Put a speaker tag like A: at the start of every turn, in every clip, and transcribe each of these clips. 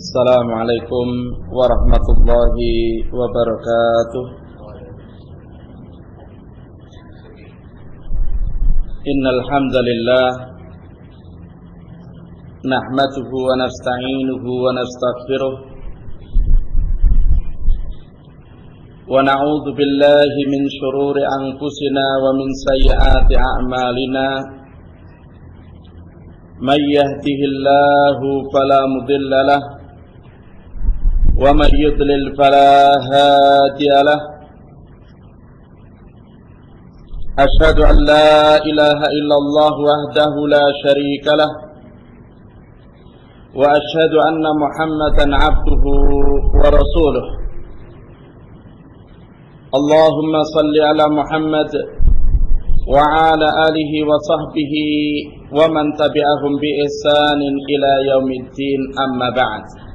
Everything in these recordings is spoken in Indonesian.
A: Assalamualaikum warahmatullahi wabarakatuh. Innal hamdalillah nahmaduhu wa nasta'inuhu wa nastaghfiruh wa na'udzu billahi min shururi anfusina wa min sayyiati a'malina. Man yahdihillahu fala mudilla lahu wa man yudlil fala hadiya lahu. Asyhadu an la ilaha illallah wahdahu la syarika lah wa asyhadu anna Muhammadan abduhu wa rasuluh. Allahumma salli ala Muhammad wa ala alihi wa sahbihi wa man tabi'ahum bi ihsanin ila yaumiddin, amma ba'd.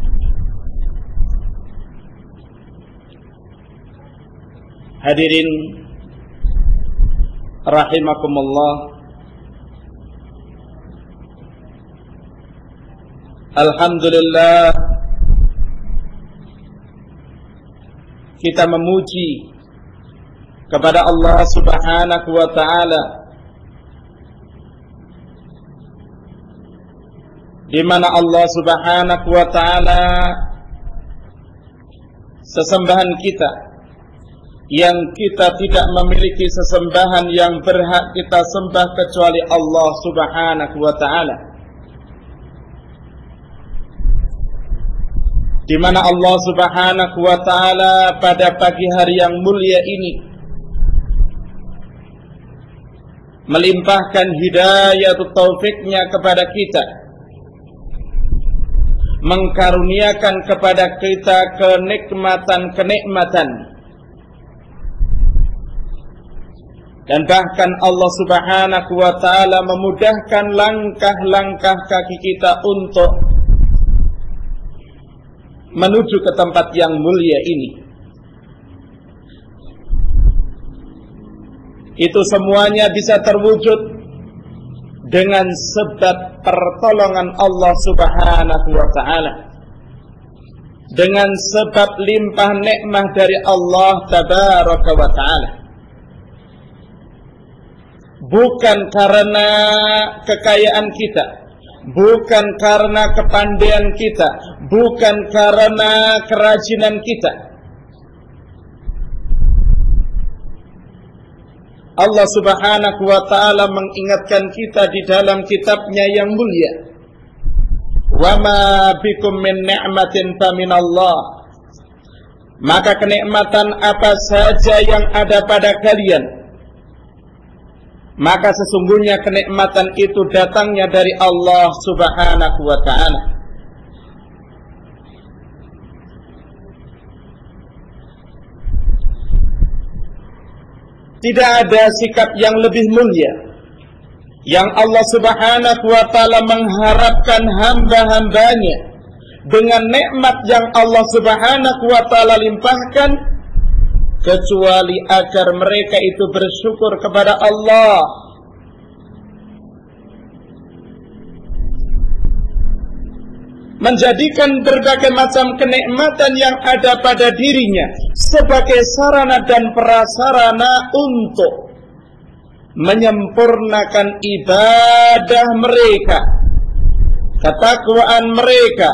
A: Hadirin rahimakumullah, alhamdulillah kita memuji kepada Allah Subhanahu wa ta'ala, di mana Allah Subhanahu wa ta'ala sesembahan kita, yang kita tidak memiliki sesembahan yang berhak kita sembah kecuali Allah Subhanahu wa ta'ala, di mana Allah Subhanahu wa ta'ala pada pagi hari yang mulia ini melimpahkan hidayah atau taufiknya kepada kita, mengkaruniakan kepada kita kenikmatan, dan bahkan Allah Subhanahu wa ta'ala memudahkan langkah-langkah kaki kita untuk menuju ke tempat yang mulia ini. Itu semuanya bisa terwujud dengan sebab pertolongan Allah Subhanahu wa ta'ala, dengan sebab limpah nikmah dari Allah Tabaraka wa ta'ala. Bukan karena kekayaan kita, bukan karena kepandaian kita, bukan karena kerajinan kita. Allah Subhanahu wa ta'ala mengingatkan kita di dalam kitabnya yang mulia, wa ma bikum min ni'matin faminallah. Maka kenikmatan apa saja yang ada pada kalian, maka sesungguhnya kenikmatan itu datangnya dari Allah Subhanahu wa ta'ala. Tidak ada sikap yang lebih mulia yang Allah Subhanahu wa ta'ala mengharapkan hamba-hambanya dengan nikmat yang Allah Subhanahu wa ta'ala limpahkan, kecuali agar mereka itu bersyukur kepada Allah. Menjadikan berbagai macam kenikmatan yang ada pada dirinya sebagai sarana dan prasarana untuk menyempurnakan ibadah mereka, ketakwaan mereka,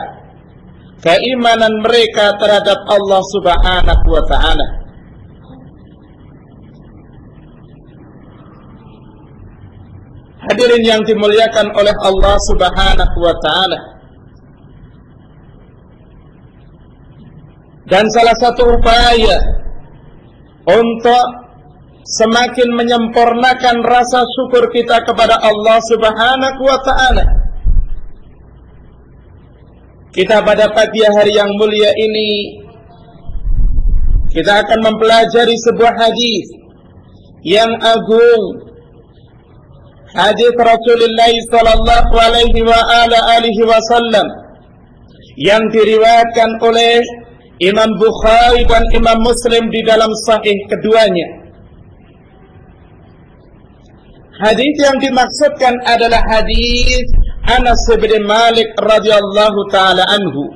A: keimanan mereka terhadap Allah Subhanahu wa ta'ala. Hadirin yang dimuliakan oleh Allah Subhanahu wa ta'ala, dan salah satu upaya untuk semakin menyempurnakan rasa syukur kita kepada Allah Subhanahu wa ta'ala, kita pada pagi hari yang mulia ini kita akan mempelajari sebuah hadis yang agung, hadis Rasulullah sallallahu alaihi wa ala alihi wasallam, yang diriwayatkan oleh Imam Bukhari dan Imam Muslim di dalam sahih keduanya. Hadis yang dimaksudkan adalah hadis Anas bin Malik radhiyallahu taala anhu,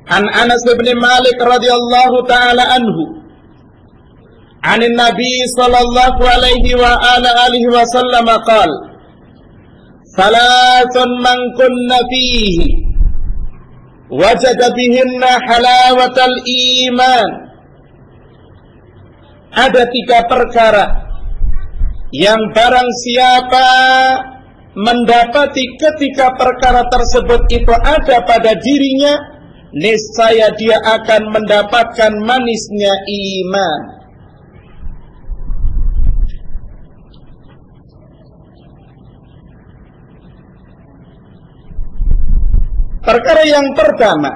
A: An Anas bin Malik radhiyallahu taala anhu, an Nabi sallallahu alaihi wa ala alihi wasallam qala, "Thalathun man kunna fihi wajada bihinna halawatal iman." Ada 3 perkara yang barang siapa mendapati ketika perkara tersebut itu ada pada dirinya, niscaya dia akan mendapatkan manisnya iman. Perkara yang pertama,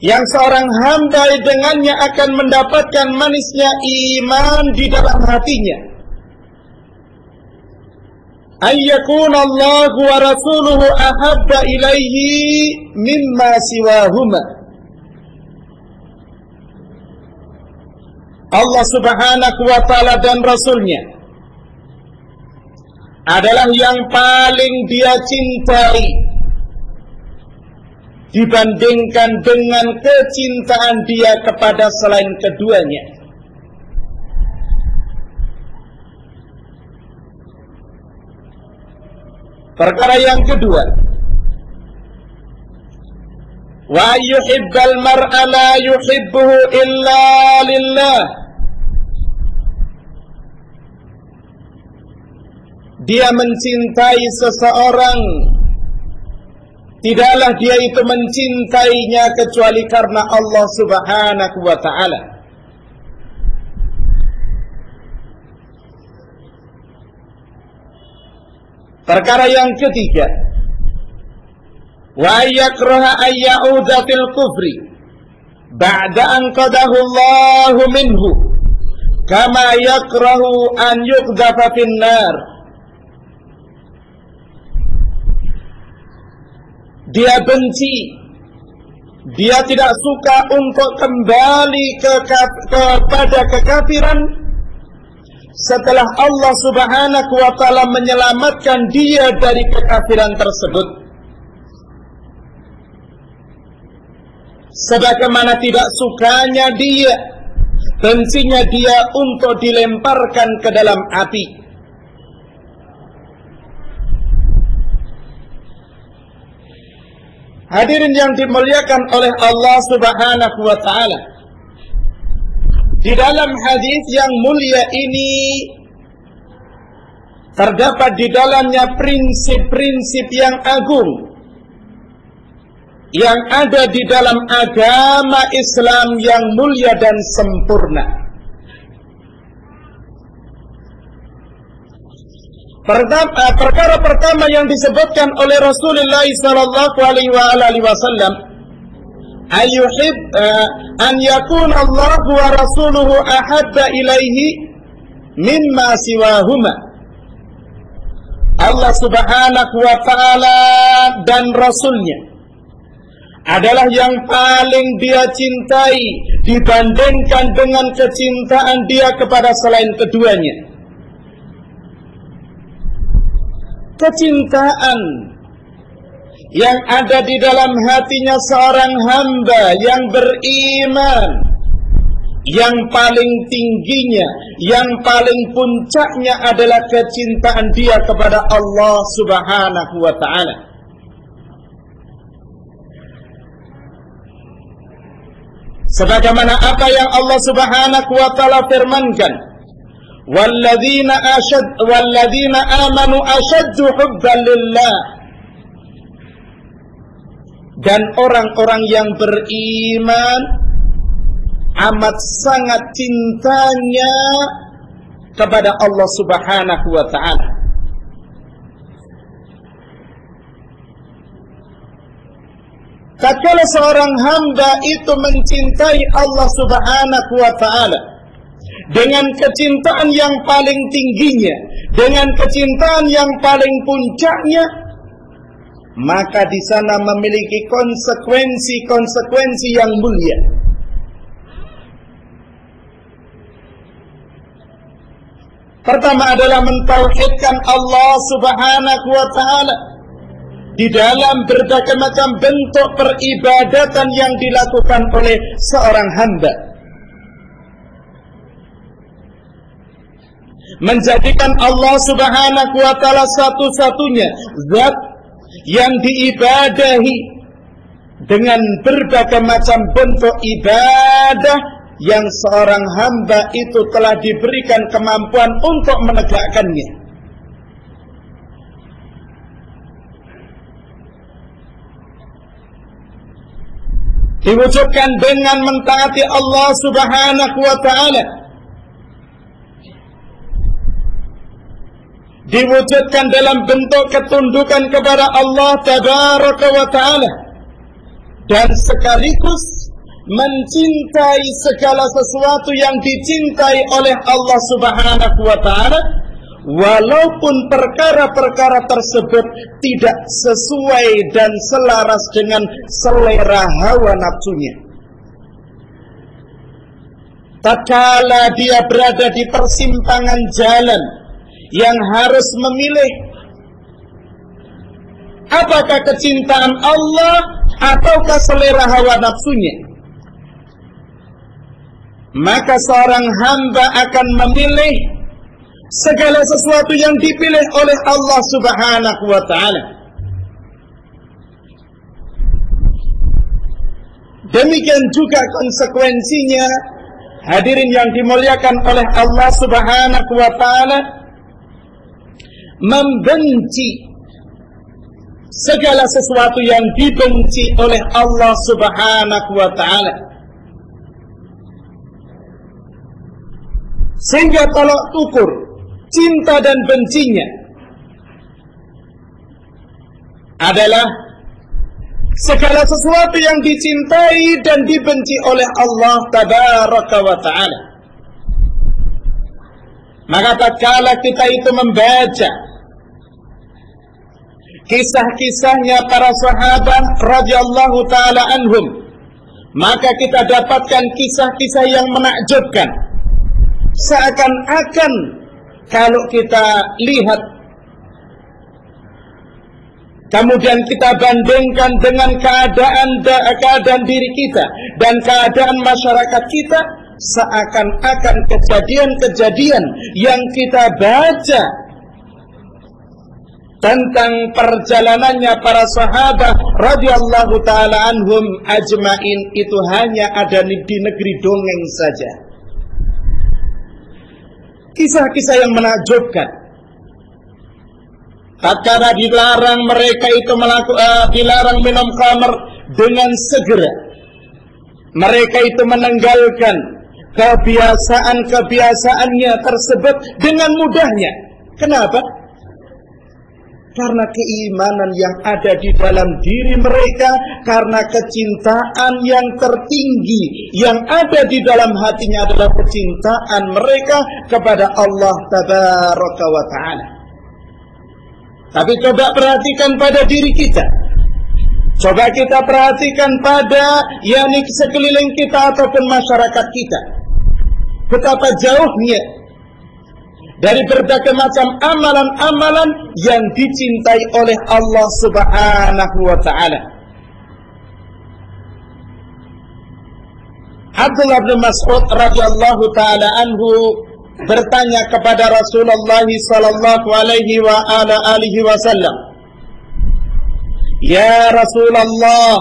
A: yang seorang hamba dengannya akan mendapatkan manisnya iman di dalam hatinya, ayyakuna Allah wa rasuluhu ahabba ilaihi mimma siwahuma. Allah subhanahu wa ta'ala dan Rasulnya adalah yang paling dia cintai dibandingkan dengan kecintaan dia kepada selain keduanya. Perkara yang kedua, wa yuhibbal mar'a la yuhibbuhu illa lillah. Dia mencintai seseorang, tidaklah dia itu mencintainya kecuali karena Allah subhanahu wa ta'ala. Perkara yang ketiga, wa yakraha ayyauda fil kufri ba'da an qadahu Allahu minhu kama yakrahu an yuqdafa fin nar. Dia benci, dia tidak suka untuk kembali kepada kekafiran setelah Allah subhanahu wa ta'ala menyelamatkan dia dari kekafiran tersebut. Sebagaimana tidak sukanya dia, bencinya dia untuk dilemparkan ke dalam api. Hadirin yang dimuliakan oleh Allah subhanahu wa ta'ala, di dalam hadis yang mulia ini terdapat di dalamnya prinsip-prinsip yang agung yang ada di dalam agama Islam yang mulia dan sempurna. Perkara pertama yang disebutkan oleh Rasulullah sallallahu alaihi wasallam, ayyuhib an yakun Allah wa rasuluhu ahabba ilaihi mimma siwahuma. Allah subhanahu wa ta'ala dan Rasulnya adalah yang paling dia cintai dibandingkan dengan kecintaan dia kepada selain keduanya. Kecintaan yang ada di dalam hatinya seorang hamba yang beriman, yang paling tingginya, yang paling puncaknya adalah kecintaan dia kepada Allah subhanahu wa ta'ala. Sebagaimana apa yang Allah subhanahu wa ta'ala firmankan, walladzina amanu ashaddu hubban lillah. Dan orang-orang yang beriman amat sangat cintanya kepada Allah subhanahu wa ta'ala. Tatkala seorang hamba itu mencintai Allah subhanahu wa ta'ala dengan kecintaan yang paling tingginya, dengan kecintaan yang paling puncaknya, maka di sana memiliki konsekuensi yang mulia. Pertama adalah mentauhidkan Allah subhanahu wa ta'ala di dalam berbagai macam bentuk peribadatan yang dilakukan oleh seorang hamba. Menjadikan Allah Subhanahu wa ta'ala satu-satunya zat yang diibadahi dengan berbagai macam bentuk ibadah yang seorang hamba itu telah diberikan kemampuan untuk menegakkannya. Diwujudkan dengan mentaati Allah Subhanahu wa ta'ala, diwujudkan dalam bentuk ketundukan kepada Allah Tabaraka wa ta'ala, dan sekaligus mencintai segala sesuatu yang dicintai oleh Allah Subhanahu wa ta'ala, walaupun perkara-perkara tersebut tidak sesuai dan selaras dengan selera hawa nafsunya. Tatkala dia berada di persimpangan jalan yang harus memilih apakah kecintaan Allah ataukah selera hawa nafsunya, maka seorang hamba akan memilih segala sesuatu yang dipilih oleh Allah Subhanahu wa ta'ala. Demikian juga konsekuensinya, hadirin yang dimuliakan oleh Allah Subhanahu wa ta'ala, membenci segala sesuatu yang dibenci oleh Allah Subhanahu wa ta'ala. Sehingga tolak ukur cinta dan bencinya adalah segala sesuatu yang dicintai dan dibenci oleh Allah Tabaraka wa ta'ala. Maka tatkala kita itu membaca kisah-kisahnya para sahabat radhiyallahu ta'ala anhum, maka kita dapatkan kisah-kisah yang menakjubkan. Seakan-akan kalau kita lihat kemudian kita bandingkan dengan keadaan diri kita dan keadaan masyarakat kita, seakan-akan kejadian-kejadian yang kita baca tentang perjalanannya para sahabat radhiyallahu ta'ala anhum ajmain itu hanya ada di negeri dongeng saja. Kisah-kisah yang menakjubkan. Tatkala dilarang mereka itu dilarang minum khamr dengan segera, mereka itu meninggalkan kebiasaan-kebiasaannya tersebut dengan mudahnya. Kenapa? Karena keimanan yang ada di dalam diri mereka, karena kecintaan yang tertinggi yang ada di dalam hatinya adalah kecintaan mereka kepada Allah Tabaraka wa ta'ala. Tapi coba perhatikan pada diri kita. Coba kita perhatikan pada sekeliling kita ataupun masyarakat kita. Betapa jauhnya dari berbagai macam amalan-amalan yang dicintai oleh Allah Subhanahu wa ta'ala. Abdullah bin Mas'ud radhiyallahu ta'ala anhu bertanya kepada Rasulullah sallallahu alaihi wa ala alihi wasallam, "Ya Rasulullah,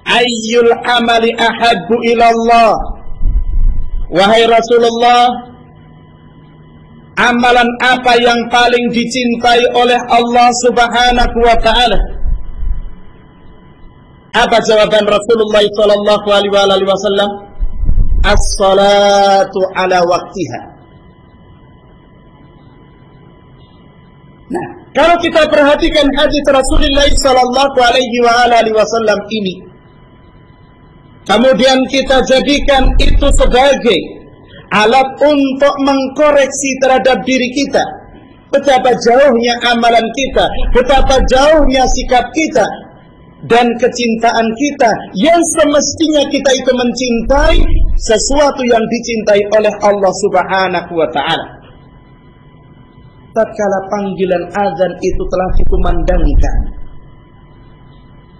A: ayyul amali ahabbu ila Allah?" Wahai Rasulullah, amalan apa yang paling dicintai oleh Allah Subhanahu wa ta'ala? Apa jawaban Rasulullah sallallahu alaihi wasallam? As-salatu ala waqtiha. Nah, kalau kita perhatikan hadis Rasulullah sallallahu alaihi wasallam ini, kemudian kita jadikan itu sebagai alat untuk mengkoreksi terhadap diri kita, betapa jauhnya amalan kita, betapa jauhnya sikap kita dan kecintaan kita yang semestinya kita itu mencintai sesuatu yang dicintai oleh Allah Subhanahu wa ta'ala. Tatkala panggilan azan itu telah dikumandangkan,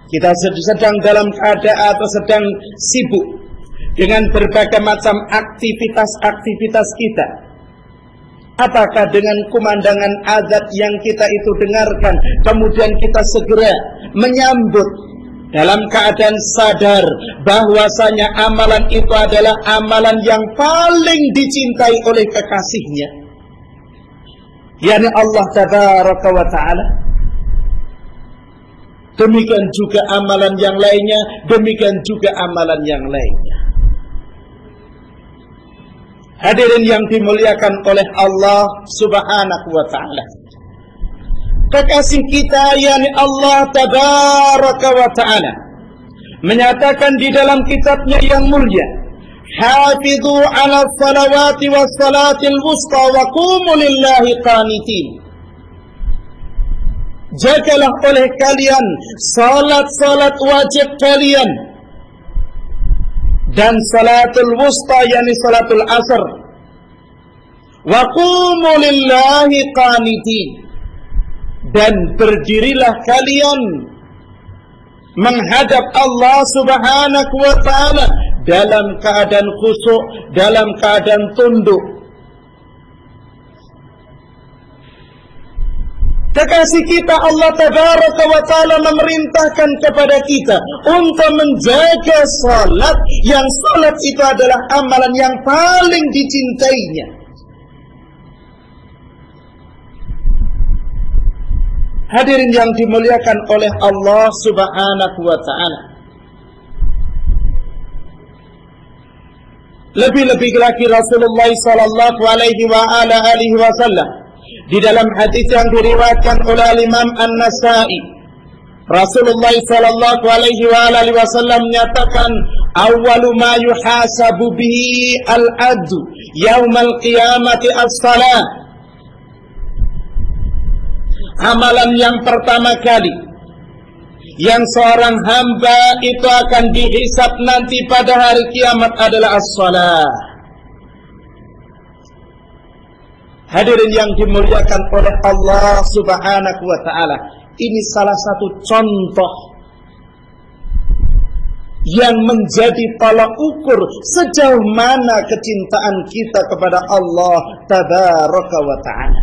A: kita sedang dalam keadaan atau sedang sibuk dengan berbagai macam aktivitas kita. Apakah dengan kumandangan azan yang kita itu dengarkan, kemudian kita segera menyambut dalam keadaan sadar bahwasanya amalan itu adalah amalan yang paling dicintai oleh kekasihnya, yakni Allah Tabaraka wa Ta'ala. Demikian juga amalan yang lainnya, demikian juga amalan yang lainnya. Hadirin yang dimuliakan oleh Allah Subhanahu wa Ta'ala, kekasih kita yakni Allah Tabaraka wa Ta'ala menyatakan di dalam kitabnya yang mulia, "Hafidhu 'ala salawati was salatil wusta wa qumu lillahi qanitin." Jagalah oleh kalian salat wajib kalian dan salatul wusta yakni salatul asr, wa qumu lillahi qanitin, dan berdirilah kalian menghadap Allah Subhanahu wa Ta'ala dalam keadaan khusyuk, dalam keadaan tunduk. Kekasih kita Allah Tabaraka wa Ta'ala memerintahkan kepada kita untuk menjaga salat, yang salat itu adalah amalan yang paling dicintainya. Hadirin yang dimuliakan oleh Allah Subhanahu wa Ta'ala, lebih-lebih lagi Rasulullah sallallahu alaihi wasallam di dalam hadis yang diriwayatkan oleh Imam An-Nasa'i, Rasulullah sallallahu alaihi wasallam menyatakan, "Awwalu ma yuhasabu bihi al-'abdu yaumal qiyamati as-salah." Amalan yang pertama kali yang seorang hamba itu akan dihisab nanti pada hari kiamat adalah as-salah. Hadirin yang dimuliakan oleh Allah Subhanahu wa Ta'ala, ini salah satu contoh yang menjadi tolak ukur sejauh mana kecintaan kita kepada Allah Tabaraka wa Ta'ala.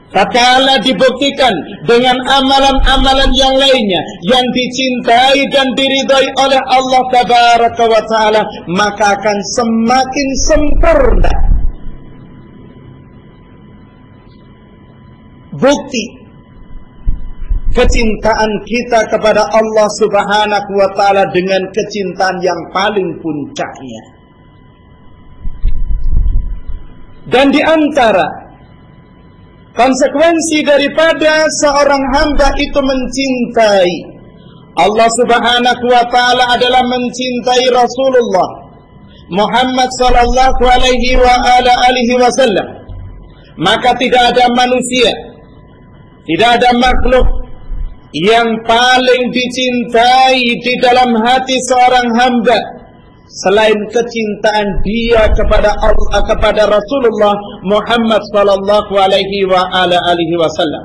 A: Tatkala dibuktikan dengan amalan-amalan yang lainnya yang dicintai dan diridhai oleh Allah Tabaraka wa Ta'ala, maka akan semakin sempurna bukti kecintaan kita kepada Allah Subhanahu wa Ta'ala dengan kecintaan yang paling puncaknya. Dan di antara konsekuensi daripada seorang hamba itu mencintai Allah Subhanahu wa Ta'ala adalah mencintai Rasulullah Muhammad sallallahu alaihi wasallam. Maka tidak ada manusia, tidak ada makhluk yang paling dicintai di dalam hati seorang hamba selain kecintaan dia kepada Allah, kepada Rasulullah Muhammad sallallahu alaihi wasallam.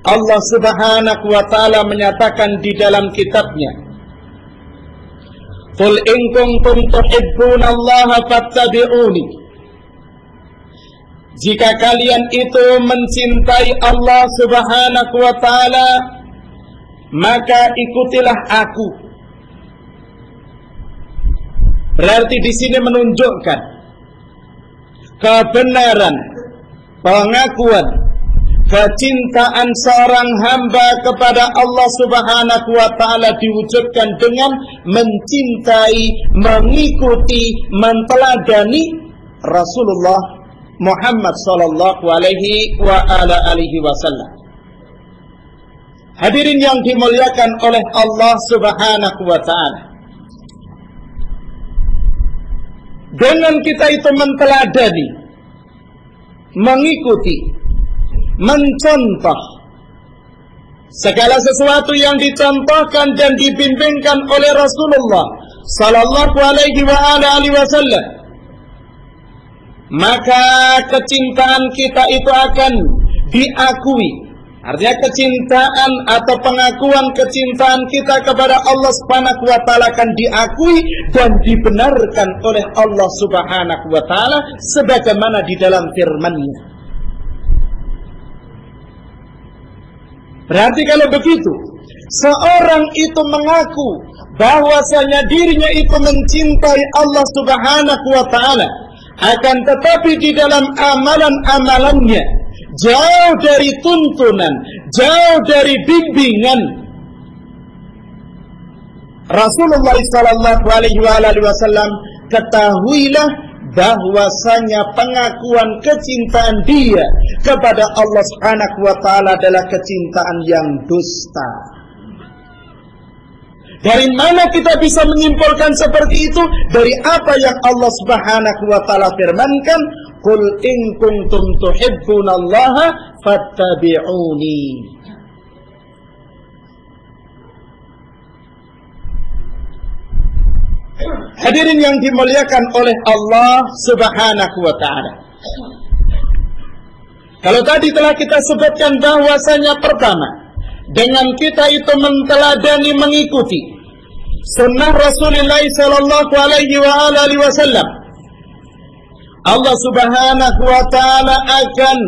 A: Allah Subhanahu wa Ta'ala menyatakan di dalam kitabnya, "Qul in kuntum tuhibbunallaha fattabi'uni." Jika kalian itu mencintai Allah Subhanahu wa Ta'ala, maka ikutilah aku. Berarti di sini menunjukkan kebenaran pengakuan kecintaan seorang hamba kepada Allah Subhanahu wa Ta'ala diwujudkan dengan mencintai, mengikuti, menteladani Rasulullah Muhammad sallallahu alaihi wasallam. Hadirin yang dimuliakan oleh Allah Subhanahu wa Ta'ala, dengan kita itu menteladani, mengikuti, mencontoh segala sesuatu yang dicontohkan dan dibimbingkan oleh Rasulullah sallallahu alaihi wasallam, maka kecintaan kita itu akan diakui. Artinya kecintaan atau pengakuan kecintaan kita kepada Allah Subhanahu wa taala akan diakui dan dibenarkan oleh Allah Subhanahu wa taala sebagaimana di dalam firman-Nya. Berarti kalau begitu, seorang itu mengaku bahwasanya dirinya itu mencintai Allah Subhanahu wa taala, akan tetapi di dalam amalan-amalannya jauh dari tuntunan, jauh dari bimbingan Rasulullah sallallahu alaihi wasallam, ketahuilah bahwasanya pengakuan kecintaan dia kepada Allah Subhanahu wa taala adalah kecintaan yang dusta. Dari mana kita bisa menyimpulkan seperti itu? Dari apa yang Allah Subhanahu wa taala firmankan, "Qul in kuntum tuhibbunallaha fattabi'uni." Hadirin yang dimuliakan oleh Allah Subhanahu wa taala. Kalau tadi telah kita sebutkan bahwasanya pertama, dengan kita itu menteladani mengikuti sunnah Rasulullah sallallahu alaihi wasallam, Allah Subhanahu wa taala akan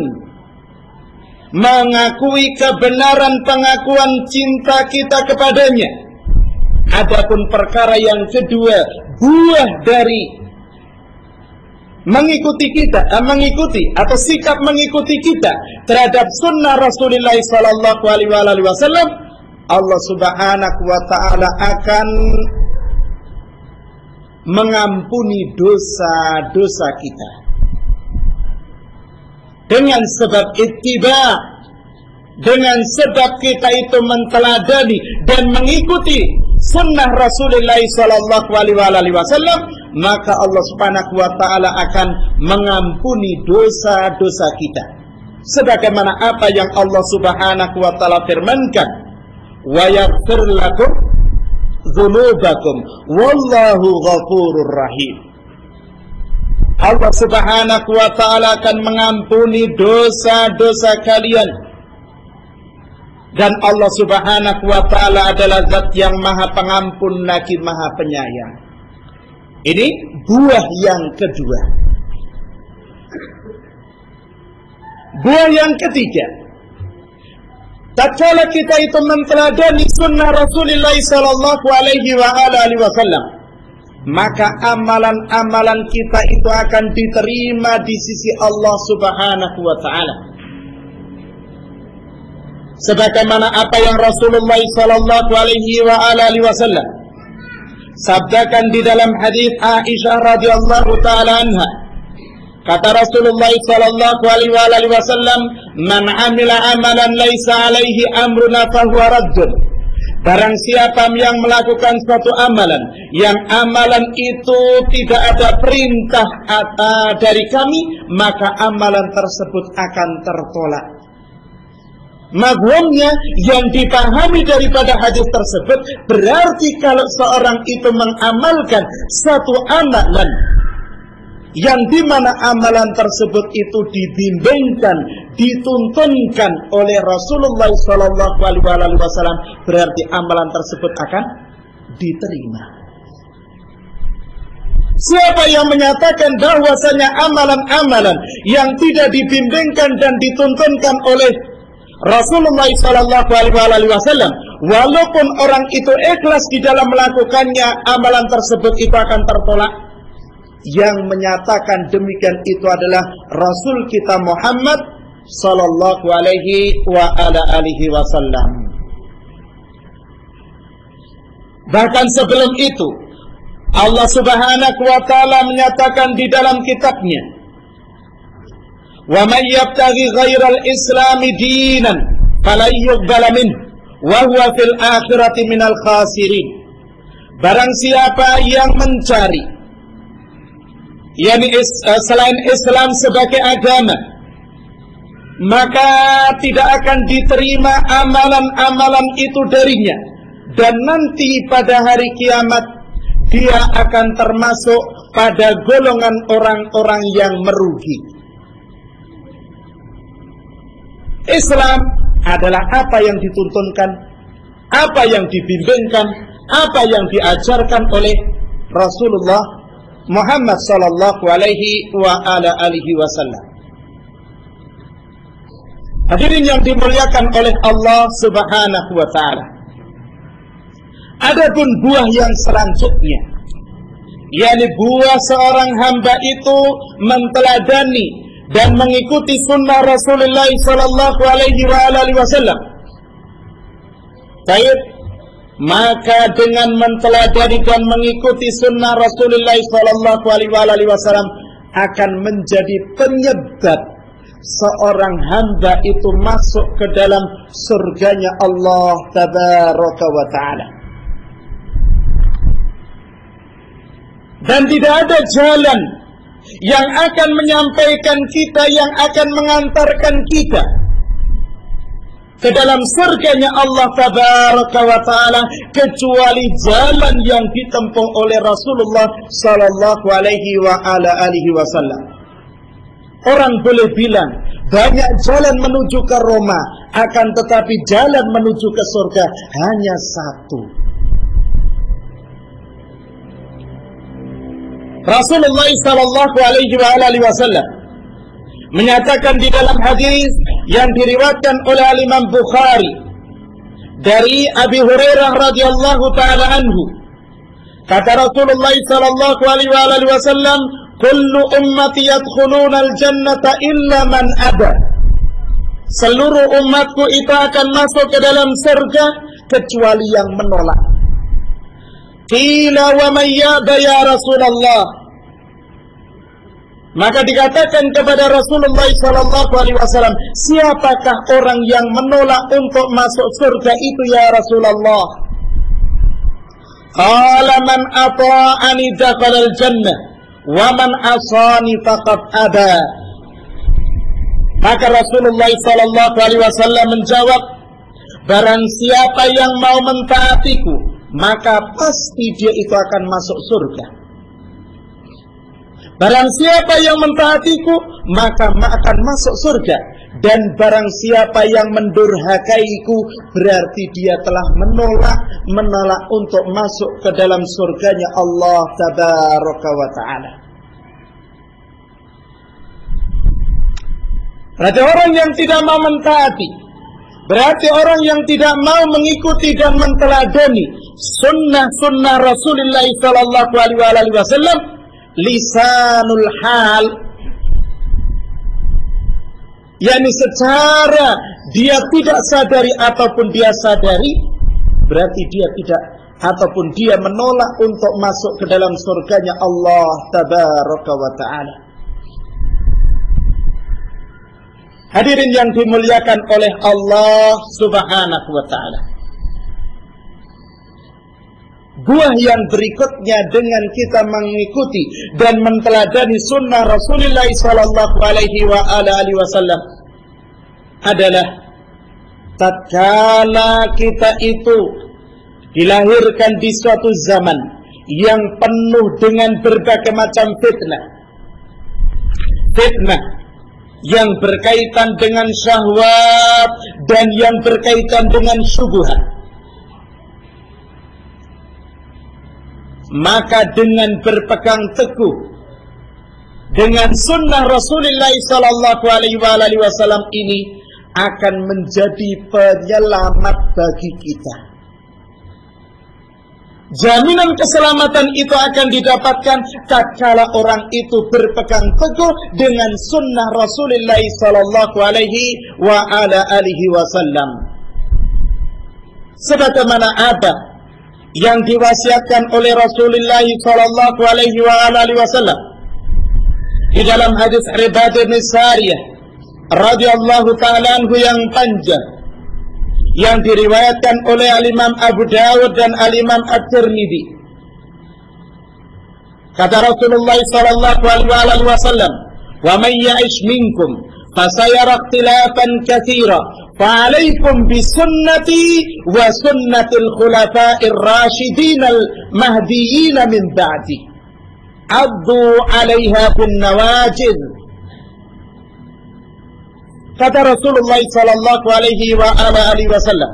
A: mengakui kebenaran pengakuan cinta kita kepadanya. Adapun perkara yang kedua, buah dari mengikuti atau sikap mengikuti kita terhadap sunnah Rasulullah sallallahu alaihi wasallam, Allah Subhanahu wa taala akan mengampuni dosa-dosa kita dengan sebab ittiba, dengan sebab kita itu menteladani dan mengikuti sunnah Rasulullah sallallahu alaihi wasallam, maka Allah Subhanahu wa taala akan mengampuni dosa-dosa kita sebagaimana apa yang Allah Subhanahu wa taala firmankan, wa yaghfir lakum dzunubakum wallahu ghafurur rahim. Allah Subhanahu wa taala akan mengampuni dosa-dosa kalian, dan Allah Subhanahu wa taala adalah zat yang maha pengampun lagi maha penyayang. Ini buah yang kedua. Buah yang ketiga, tatkala kita itu menteladani sunnah Rasulullah sallallahu alaihi wasallam, maka amalan-amalan kita itu akan diterima di sisi Allah Subhanahu wa taala. Sebagaimana apa yang Rasulullah sallallahu alaihi wasallam sabdakan di dalam hadis Aisyah radhiyallahu taala anha. Kata Rasulullah sallallahu alaihi wasallam, "Man 'amila 'amalan laisa 'alaihi amruna fahuwa raddun." Barang siapa yang melakukan suatu amalan yang amalan itu tidak ada perintah dari kami, maka amalan tersebut akan tertolak. Mafhumnya yang dipahami daripada hadis tersebut berarti kalau seorang itu mengamalkan satu amalan yang dimana amalan tersebut itu dibimbingkan, dituntunkan oleh Rasulullah sallallahu alaihi wasallam, berarti amalan tersebut akan diterima. Siapa yang menyatakan bahwasanya amalan-amalan yang tidak dibimbingkan dan dituntunkan oleh Rasulullah sallallahu alaihi wasallam, walaupun orang itu ikhlas di dalam melakukannya, amalan tersebut itu akan tertolak. Yang menyatakan demikian itu adalah Rasul kita Muhammad sallallahu alaihi wasallam. Bahkan sebelum itu Allah Subhanahu wa taala menyatakan di dalam kitabnya, "Wa may yabtaghi ghairal islami dinan falan yuqbala minhu wa huwa fil akhirati minal khasirin." Barang siapa yang mencari selain Islam sebagai agama, maka tidak akan diterima amalan-amalan itu darinya, dan nanti pada hari kiamat dia akan termasuk pada golongan orang-orang yang merugi. Islam adalah apa yang dituntunkan, apa yang dibimbingkan, apa yang diajarkan oleh Rasulullah Muhammad sallallahu alaihi wa ala alihi wasallam. Hadirin yang dimuliakan oleh Allah Subhanahu wa taala. Adapun buah yang selanjutnya, yakni buah seorang hamba itu menteladani dan mengikuti sunnah Rasulullah sallallahu alaihi wa alihi wasallam. Baik, maka dengan menteladani dan mengikuti sunnah Rasulullah sallallahu alaihi wasallam akan menjadi penyebab seorang hamba itu masuk ke dalam surganya Allah tabaraka wa ta'ala. Dan tidak ada jalan yang akan menyampaikan kita, yang akan mengantarkan kita ke dalam surganya Allah tabaraka wa ta'ala kecuali jalan yang ditempuh oleh Rasulullah sallallahu alaihi wa ala alihi wasallam. Orang boleh bilang banyak jalan menuju ke Roma, akan tetapi jalan menuju ke surga hanya satu. Rasulullah sallallahu alaihi wa alihi wasallam menyatakan di dalam hadis yang diriwayatkan oleh Imam Bukhari dari Abi Hurairah radhiyallahu taala anhu, kata Rasulullah sallallahu alaihi wa alihi wasallam, kullu ummati yadkhuluna al-jannata illa man aba. Seluruh umatku itu akan masuk ke dalam surga kecuali yang menolak. Qila wa man yaba ya Rasulullah. Maka dikatakan kepada Rasulullah sallallahu alaihi wasallam, siapakah orang yang menolak untuk masuk surga itu ya Rasulullah? Qala man ata'ani dakhala al-jannah wa man asani faqad aba. Maka Rasulullah sallallahu alaihi wasallam menjawab, barang siapa yang mau mentaatiku, maka pasti dia itu akan masuk surga. Barang siapa yang mentaatiku, maka akan masuk surga. Dan barang siapa yang mendurhakaiku, berarti dia telah menolak untuk masuk ke dalam surganya Allah tabaraka wa ta'ala. Berarti orang yang tidak mau mentaati, berarti orang yang tidak mau mengikuti dan menteladani sunnah Rasulullah sallallahu alaihi wasallam, lisanul hal, yakni secara dia tidak sadari ataupun dia sadari, berarti dia tidak ataupun dia menolak untuk masuk ke dalam surganya Allah tabaraka wa ta'ala. Hadirin yang dimuliakan oleh Allah Subhanahu wa ta'ala, buah yang berikutnya dengan kita mengikuti dan menteladani sunnah Rasulullah sallallahu alaihi wa alihi wasallam adalah tatkala kita itu dilahirkan di suatu zaman yang penuh dengan berbagai macam fitnah yang berkaitan dengan syahwat dan yang berkaitan dengan syubhat. Maka dengan berpegang teguh dengan sunnah Rasulullah sallallahu alaihi wasallam ini akan menjadi penyelamat bagi kita. Jaminan keselamatan itu akan didapatkan tatkala orang itu berpegang teguh dengan sunnah Rasulullah sallallahu alaihi wasallam. Sebagaimana apa yang diwasiatkan oleh Rasulullah sallallahu alaihi wasallam di dalam hadis Ibadah bin Sariyah radhiyallahu ta'ala anhu yang panjang yang diriwayatkan oleh Al-Imam Abu Dawud dan Al-Imam At-Tirmidzi. Kata Rasulullah sallallahu alaihi wasallam, "Wa man ya'ish minkum fasayara ikhtilafan katsira, fa 'alaikum bi sunnati wa sunnatil khulafa'ir rasyidin al-mahdiyyin min ba'di. Addu 'alaiha bin nawajid." Kata Rasulullah sallallahu alaihi wasallam,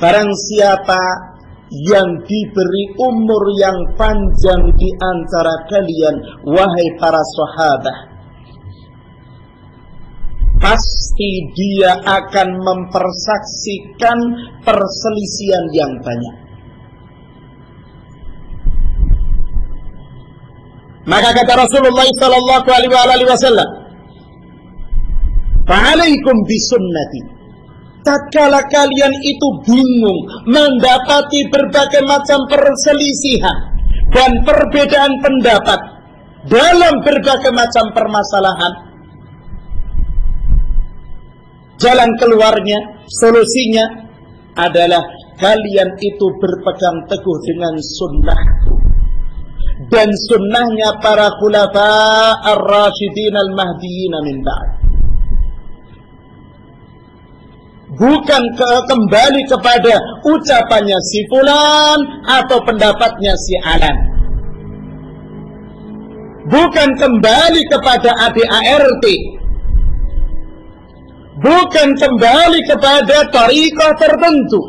A: barang siapa yang diberi umur yang panjang di antara kalian, wahai para sahabat, pasti dia akan mempersaksikan perselisihan yang banyak. Maka kata Rasulullah sallallahu alaihi wasallam, "Fa'alaikum bisunnati." Tatkala kalian itu bingung mendapati berbagai macam perselisihan dan perbedaan pendapat dalam berbagai macam permasalahan, jalan keluarnya, solusinya adalah kalian itu berpegang teguh dengan sunnahku dan sunnahnya para khulafa ar-rasyidin al-mahdiyyin min ba'd. Bukan kembali kepada ucapannya si fulan atau pendapatnya si alan. Bukan kembali kepada ADART. Bukan kembali kepada tariqah tertentu.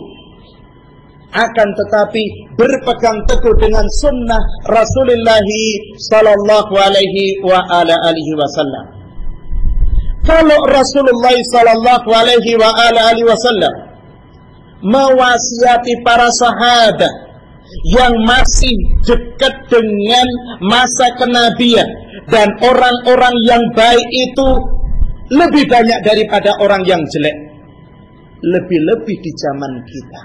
A: Akan tetapi berpegang teguh dengan sunnah Rasulullah sallallahu alaihi wasallam. Kalau Rasulullah sallallahu alaihi wasallam mewasiati para sahabat yang masih dekat dengan masa kenabian dan orang-orang yang baik itu lebih banyak daripada orang yang jelek, lebih-lebih di zaman kita.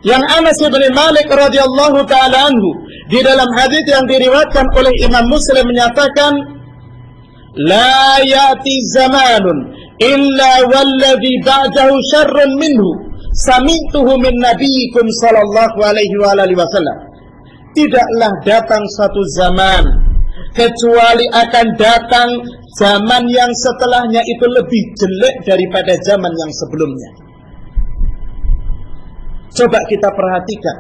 A: Yang Anas bin Malik radhiyallahu taala anhu di dalam hadis yang diriwayatkan oleh Imam Muslim menyatakan, la ya'ti zamanun illa walladhi ba'dahu syarrun minhu sami'tuhu min nabiyyikum sallallahu alaihi wasallam. Tidaklah datang satu zaman kecuali akan datang zaman yang setelahnya itu lebih jelek daripada zaman yang sebelumnya. Coba kita perhatikan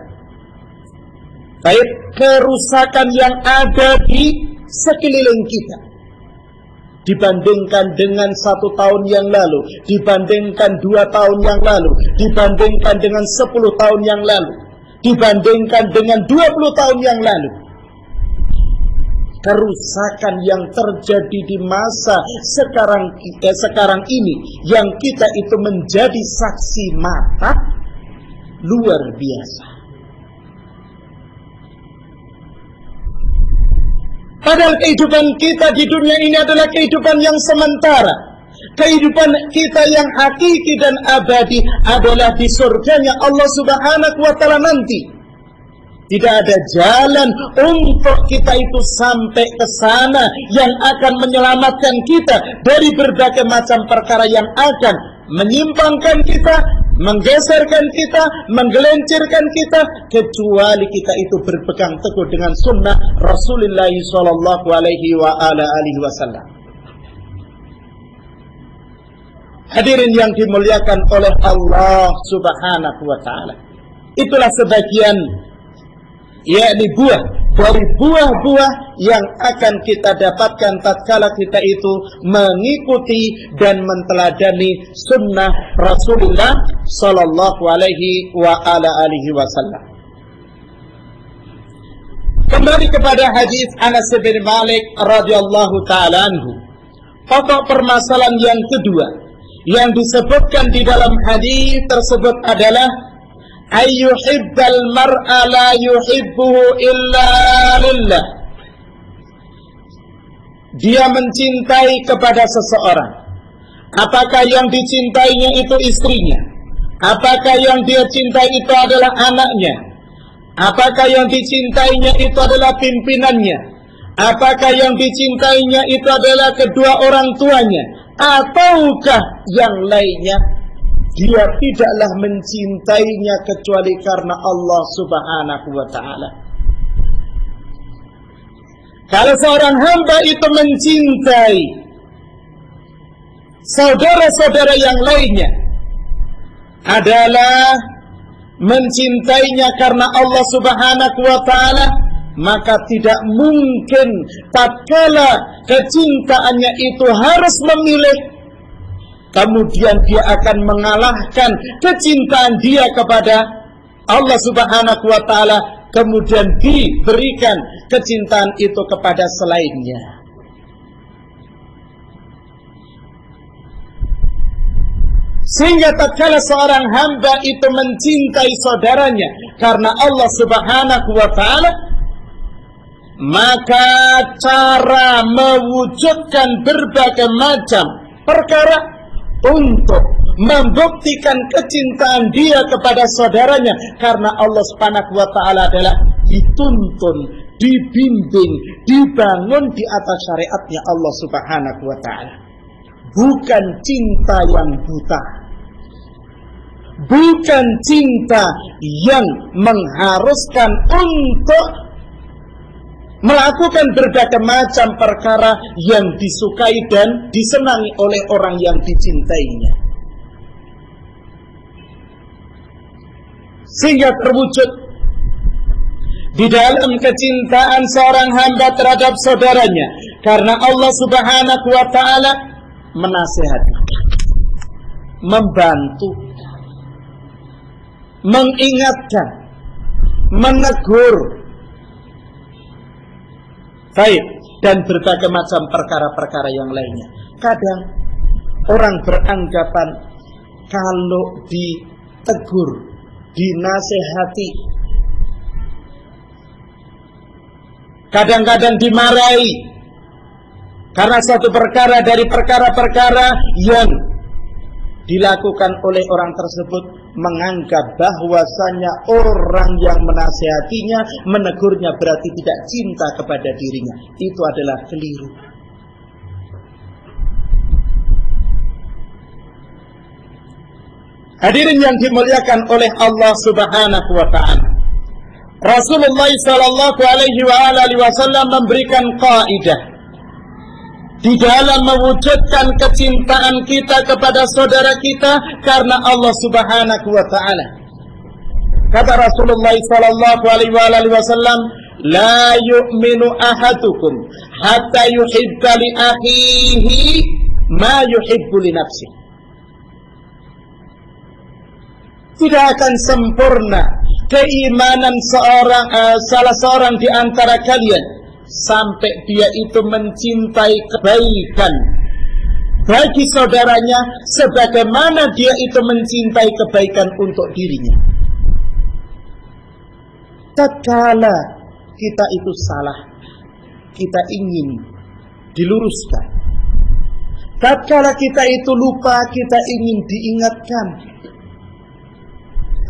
A: baik kerusakan yang ada di sekeliling kita dibandingkan dengan 1 tahun yang lalu, dibandingkan 2 tahun yang lalu, dibandingkan dengan 10 tahun yang lalu, dibandingkan dengan 20 tahun yang lalu. Kerusakan yang terjadi di masa sekarang ini yang kita itu menjadi saksi mata luar biasa. Padahal kehidupan kita di dunia ini adalah kehidupan yang sementara. Kehidupan kita yang hakiki dan abadi adalah di surganya Allah Subhanahu wa taala nanti. Tidak ada jalan untuk kita itu sampai ke sana yang akan menyelamatkan kita dari berbagai macam perkara yang akan menyimpangkan kita, menggeserkan kita, menggelincirkan kita, kecuali kita itu berpegang teguh dengan sunnah Rasulullah sallallahu alaihi wasallam. Hadirin yang dimuliakan oleh Allah Subhanahu wa taala. Itulah sebagian yakni buah dari buah-buah yang akan kita dapatkan tatkala kita itu mengikuti dan menteladani sunnah Rasulullah sallallahu alaihi wasallam. Kembali kepada hadis Anas bin Malik radhiyallahu taala anhu. Pokok permasalahan yang kedua yang disebutkan di dalam hadis tersebut adalah ayyuhibbal mar'a la yuhibbuhu illa lillah. Dia mencintai kepada seseorang. Apakah yang dicintainya itu istrinya? Apakah yang dia cintai itu adalah anaknya? Apakah yang dicintainya itu adalah pimpinannya? Apakah yang dicintainya itu adalah kedua orang tuanya? Ataukah yang lainnya? Dia tidaklah mencintainya kecuali karena Allah Subhanahu wa ta'ala. Kalau seorang hamba itu mencintai saudara-saudara yang lainnya, adalah mencintainya karena Allah Subhanahu wa ta'ala, maka tidak mungkin tatkala kecintaannya itu harus memilih, kemudian dia akan mengalahkan kecintaan dia kepada Allah Subhanahu wa ta'ala, kemudian diberikan kecintaan itu kepada selainnya. Sehingga tatkala seorang hamba itu mencintai saudaranya karena Allah Subhanahu wa ta'ala, maka cara mewujudkan berbagai macam perkara untuk membuktikan kecintaan dia kepada saudaranya karena Allah Subhanahu wa ta'ala adalah dituntun, dibimbing, dibangun di atas syariatnya Allah Subhanahu wa ta'ala. Bukan cinta yang buta, bukan cinta yang mengharuskan untuk melakukan berbagai macam perkara yang disukai dan disenangi oleh orang yang dicintainya. Sehingga terwujud di dalam kecintaan seorang hamba terhadap saudaranya karena Allah Subhanahu wa ta'ala menasihati, membantu, mengingatkan, menegur, baik, dan berbagai macam perkara-perkara yang lainnya. Kadang orang beranggapan kalau ditegur, dinasehati, kadang-kadang dimarahi karena satu perkara dari perkara-perkara yang dilakukan oleh orang tersebut, menganggap bahwasanya orang yang menasihatinya, menegurnya berarti tidak cinta kepada dirinya. Itu adalah keliru. Hadirin yang dimuliakan oleh Allah Subhanahu wa ta'ala, Rasulullah sallallahu alaihi wasallam memberikan kaidah di dalam mewujudkan kecintaan kita kepada saudara kita karena Allah Subhanahu wa ta'ala. Kata Rasulullah sallallahu alaihi wasallam, la yu'minu ahadukum hatta yuhibba li akhihi ma yuhibbu li nafsihi. Tidak akan sempurna keimanan salah seorang di antara kalian sampai dia itu mencintai kebaikan bagi saudaranya sebagaimana dia itu mencintai kebaikan untuk dirinya. Tatkala kita itu salah, kita ingin diluruskan. Tatkala kita itu lupa, kita ingin diingatkan.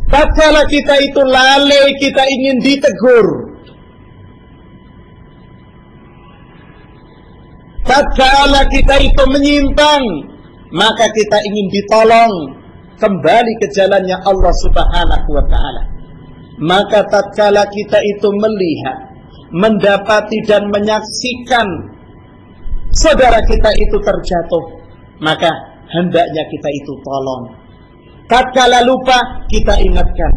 A: Tatkala kita itu lalai, kita ingin ditegur. Tatkala kita itu menyimpang, maka kita ingin ditolong kembali ke jalannya Allah Subhanahu wa ta'ala. Maka tatkala kita itu melihat, mendapati dan menyaksikan saudara kita itu terjatuh, maka hendaknya kita itu tolong. Tatkala lupa, kita ingatkan.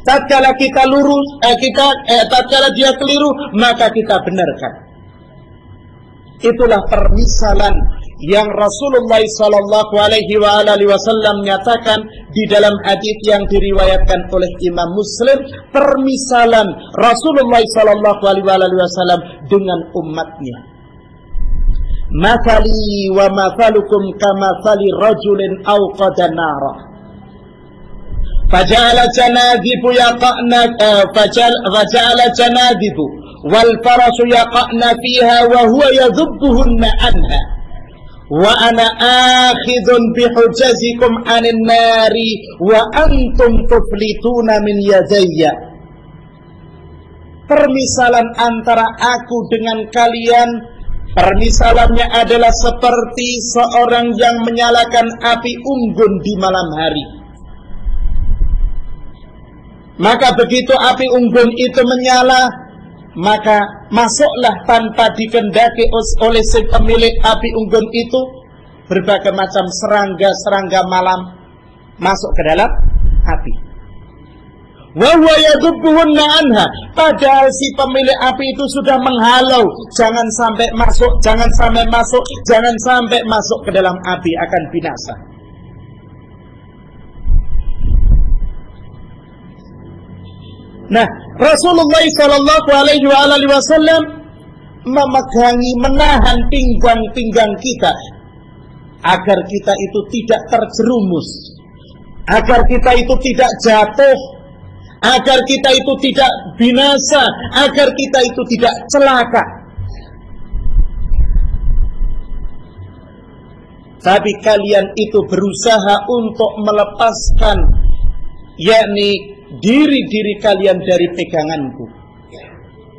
A: Tatkala kita lurus, tatkala dia keliru, maka kita benarkan. Itulah permisalan yang Rasulullah sallallahu alaihi wasallam nyatakan di dalam hadis yang diriwayatkan oleh Imam Muslim, permisalan Rasulullah sallallahu alaihi wasallam dengan umatnya. Mathali wa mathalukum kamathali rajulin awqada nara faja'ala janadibu yaqa'na faja'ala janadibu wal farasu yaqa'na fiha wa huwa yadhubbuhunna anha wa ana akhidun bihujazikum anin nari wa antum tuflituna min yadayya. Permisalan antara aku dengan kalian, permisalannya adalah seperti seorang yang menyalakan api unggun di malam hari. Maka begitu api unggun itu menyala, maka masuklah tanpa dikendaki oleh si pemilik api unggun itu berbagai macam serangga-serangga malam masuk ke dalam api. wa huwa yadubbuhunna anha, padahal si pemilik api itu sudah menghalau, jangan sampai masuk, jangan sampai masuk, jangan sampai masuk ke dalam api, akan binasa. Nah, Rasulullah sallallahu alaihi wasallam memegangi, menahan pinggang-pinggang kita agar kita itu tidak terjerumus, agar kita itu tidak jatuh, agar kita itu tidak binasa, agar kita itu tidak celaka. Tapi kalian itu berusaha untuk melepaskan, yakni diri-diri kalian dari peganganku.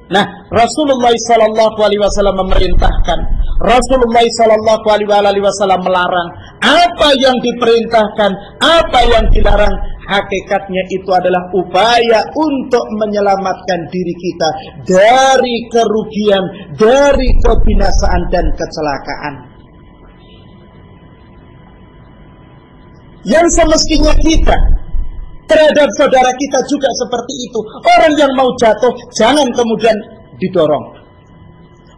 A: Nah, Rasulullah sallallahu alaihi wasallam memerintahkan, Rasulullah sallallahu alaihi wasallam melarang. Apa yang diperintahkan, apa yang dilarang, hakikatnya itu adalah upaya untuk menyelamatkan diri kita dari kerugian, dari kebinasaan dan kecelakaan. Yang semestinya kita terhadap saudara kita juga seperti itu. Orang yang mau jatuh, jangan kemudian didorong.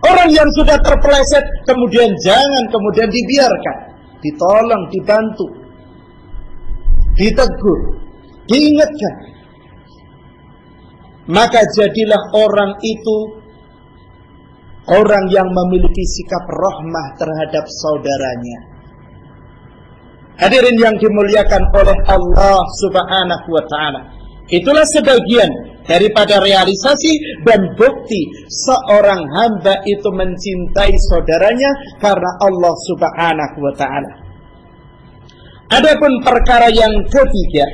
A: Orang yang sudah terpeleset, kemudian jangan kemudian dibiarkan. Ditolong, dibantu, ditegur, diingatkan. Maka jadilah orang itu orang yang memiliki sikap rahmah terhadap saudaranya. Hadirin yang dimuliakan oleh Allah Subhanahu wa ta'ala, itulah sebagian daripada realisasi dan bukti seorang hamba itu mencintai saudaranya karena Allah Subhanahu wa ta'ala. Adapun perkara yang ketiga,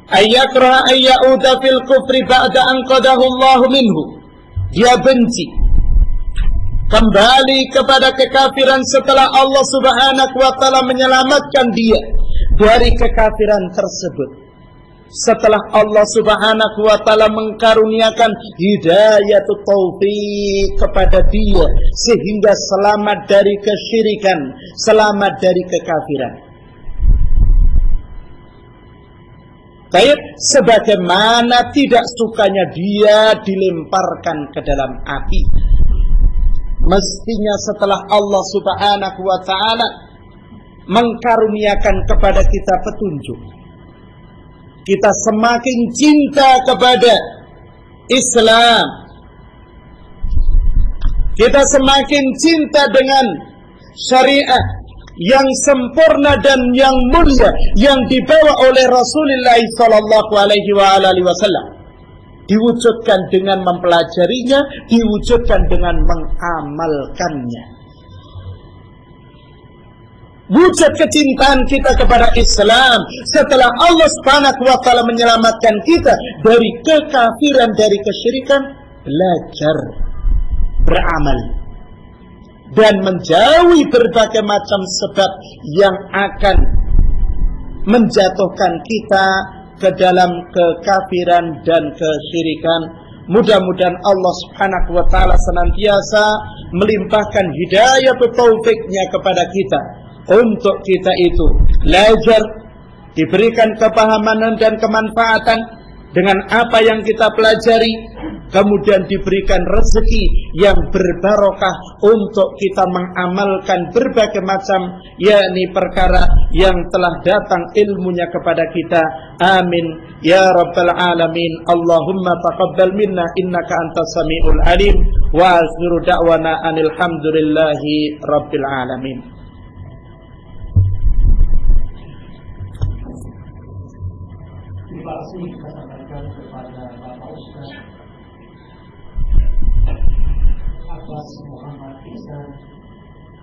A: ayakrah ayyauda fil kufri ba'da an qadahu Allah minhu, dia benci kembali kepada kekafiran setelah Allah Subhanahu wa ta'ala menyelamatkan dia dari kekafiran tersebut. Setelah Allah Subhanahu wa ta'ala mengkaruniakan hidayatut taufik kepada dia sehingga selamat dari kesyirikan, selamat dari kekafiran. Baik, sebagaimana tidak sukanya dia dilemparkan ke dalam api. Mestinya setelah Allah Subhanahu wa ta'ala mengkaruniakan kepada kita petunjuk, kita semakin cinta kepada Islam, kita semakin cinta dengan syariat yang sempurna dan yang mulia yang dibawa oleh Rasulullah sallallahu alaihi wasallam. Diwujudkan dengan mempelajarinya, diwujudkan dengan mengamalkannya. Wujud kecintaan kita kepada Islam setelah Allah Subhanahu wa ta'ala menyelamatkan kita dari kekafiran, dari kesyirikan, belajar, beramal, dan menjauhi berbagai macam sebab yang akan menjatuhkan kita ke dalam kekafiran dan kesyirikan. Mudah-mudahan Allah Subhanahu wa ta'ala senantiasa melimpahkan hidayah taufiknya kepada kita untuk kita itu belajar, diberikan kepahaman dan kemanfaatan dengan apa yang kita pelajari, kemudian diberikan rezeki yang berbarokah untuk kita mengamalkan berbagai macam yakni perkara yang telah datang ilmunya kepada kita. Amin ya rabbal alamin. Allahumma taqabbal minna innaka antas samiul alim wa akhiru da'wana anil hamdulillahi rabbil alamin.
B: Terima kasih kita sampaikan kepada Bapak Ustaz Abbas Muhammad Ihsan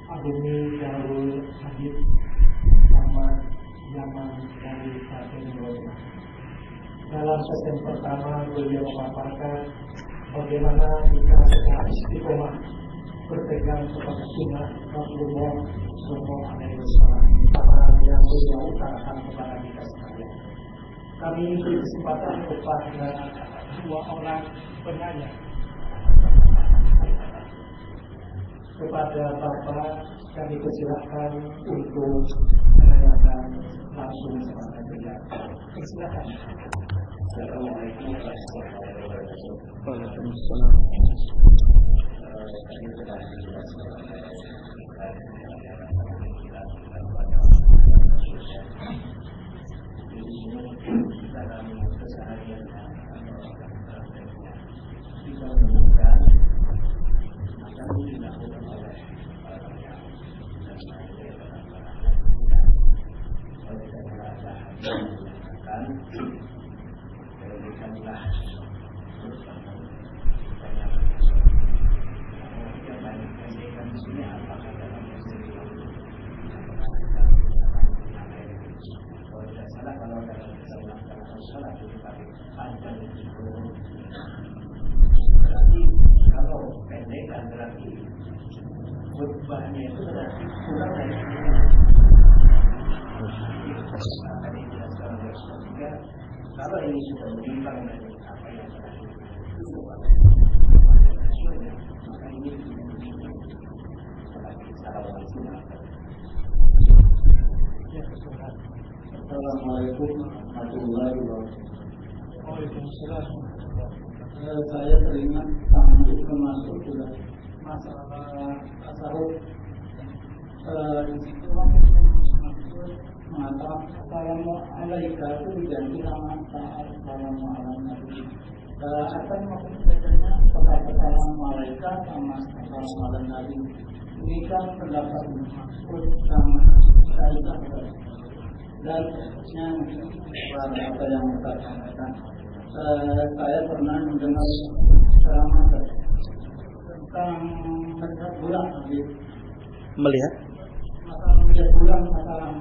B: Agumi Darul Hadith Ahmad Yaman dari Kabupaten. Dalam sesi pertama beliau memaparkan bagaimana kita secara istiqomah berpegang kepada sunnah Rasulullah Sallallahu Alaihi Wasallam yang beliau utarakan kepada kita sekalian. Kami beri kesempatan kepada dua orang penanya. Kepada Bapak kami persilahkan untuk menanyakan langsung kepada beliau. Silakan. Assalamualaikum warahmatullahi wabarakatuh.
A: Waalaikumsalam.
B: Kalau pendek kan berarti khutbahnya itu berarti kurang dari tadi dijelaskan oleh Ustaz juga, kalau ini sudah menyimpang dari apa yang telah maka ini Assalamualaikum warahmatullahi wabarakatuh.
C: Waalaikumsalam.
B: Saya teringat termasuk juga masalah tasawuf. Di situ mengatakan Assalamualaikum itu diganti sama Assalamualaikum. Apa yang maksudnya bedanya Assalamualaikum sama Assalamualaikum? Ini kan pendapat maksud sama saya dan apa yang kita sampaikan. Saya pernah mendengar ceramah tentang melihat bulan,
A: Melihat?
B: masalah melihat bulan, masalah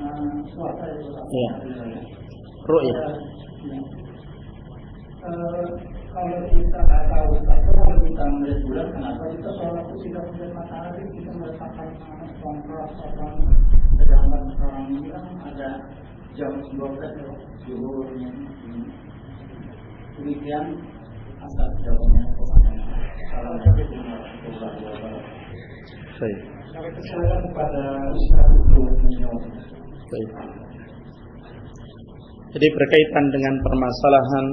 B: suara itu.
A: Iya. Ru'yah.
B: Kalau kita tak tahu, kalau kita melihat bulan, kenapa kita sholat itu tidak melihat matahari, kita meletakkan kontras atau sedangkan sekarang ini kan ada jam 12 zuhurnya. Demikian asal jawabnya kepada Assalamualaikum warahmatullahi wabarakatuh.
A: Baik.
B: Saya kepada Ustaz untuk menjawab.
A: Baik. Jadi berkaitan dengan permasalahan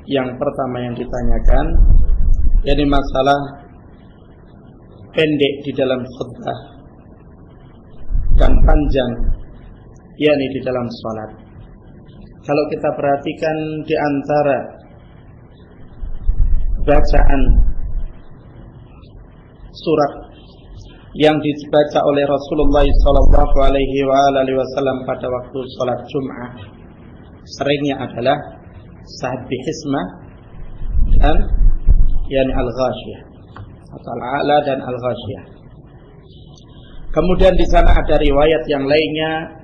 A: yang pertama yang ditanyakan, yakni masalah pendek di dalam khutbah dan panjang yakni di dalam sholat. Kalau kita perhatikan di antara bacaan surat yang dibaca oleh Rasulullah SAW pada waktu sholat Jum'ah, seringnya adalah Sabbih Isma dan yani Al-Ghashiyah atau Al-A'la dan Al-Ghashiyah. Kemudian di sana ada riwayat yang lainnya,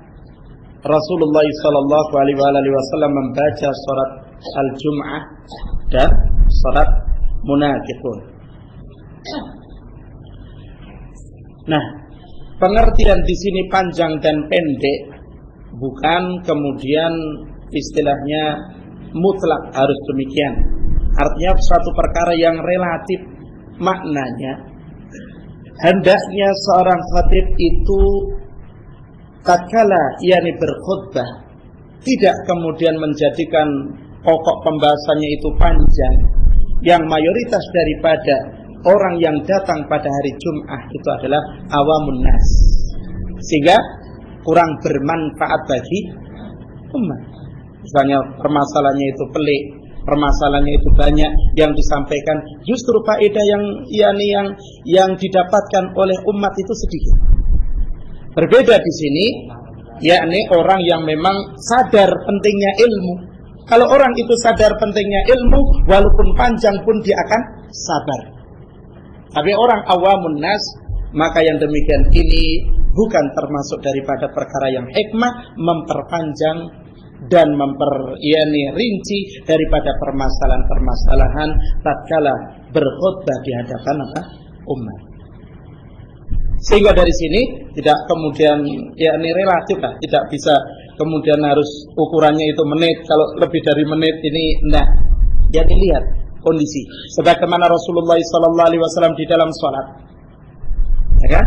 A: Rasulullah SAW membaca surat Al-Jum'ah dan surat Munafiqun. Nah, pengertian di sini panjang dan pendek bukan kemudian istilahnya mutlak harus demikian. Artinya suatu perkara yang relatif maknanya. Hendaknya seorang khatib itu tatkala yakni berkhutbah tidak kemudian menjadikan pokok pembahasannya itu panjang. Yang mayoritas daripada orang yang datang pada hari Jum'ah itu adalah awamun nas, sehingga kurang bermanfaat bagi umat. Misalnya permasalahannya itu pelik, permasalahannya itu banyak, yang disampaikan justru faedah yang didapatkan oleh umat itu sedikit. Berbeda di sini, yakni orang yang memang sadar pentingnya ilmu. Kalau orang itu sadar pentingnya ilmu, walaupun panjang pun dia akan sabar. Tapi orang awamun nas, maka yang demikian ini bukan termasuk daripada perkara yang hikmah, memperpanjang dan rinci daripada permasalahan-permasalahan tatkala berkhutbah di hadapan umat. Sehingga dari sini tidak kemudian relatif lah, tidak bisa kemudian harus ukurannya itu menit. Kalau lebih dari menit ini enggak. Jadi lihat kondisi sebagaimana Rasulullah SAW di dalam sholat, ya kan?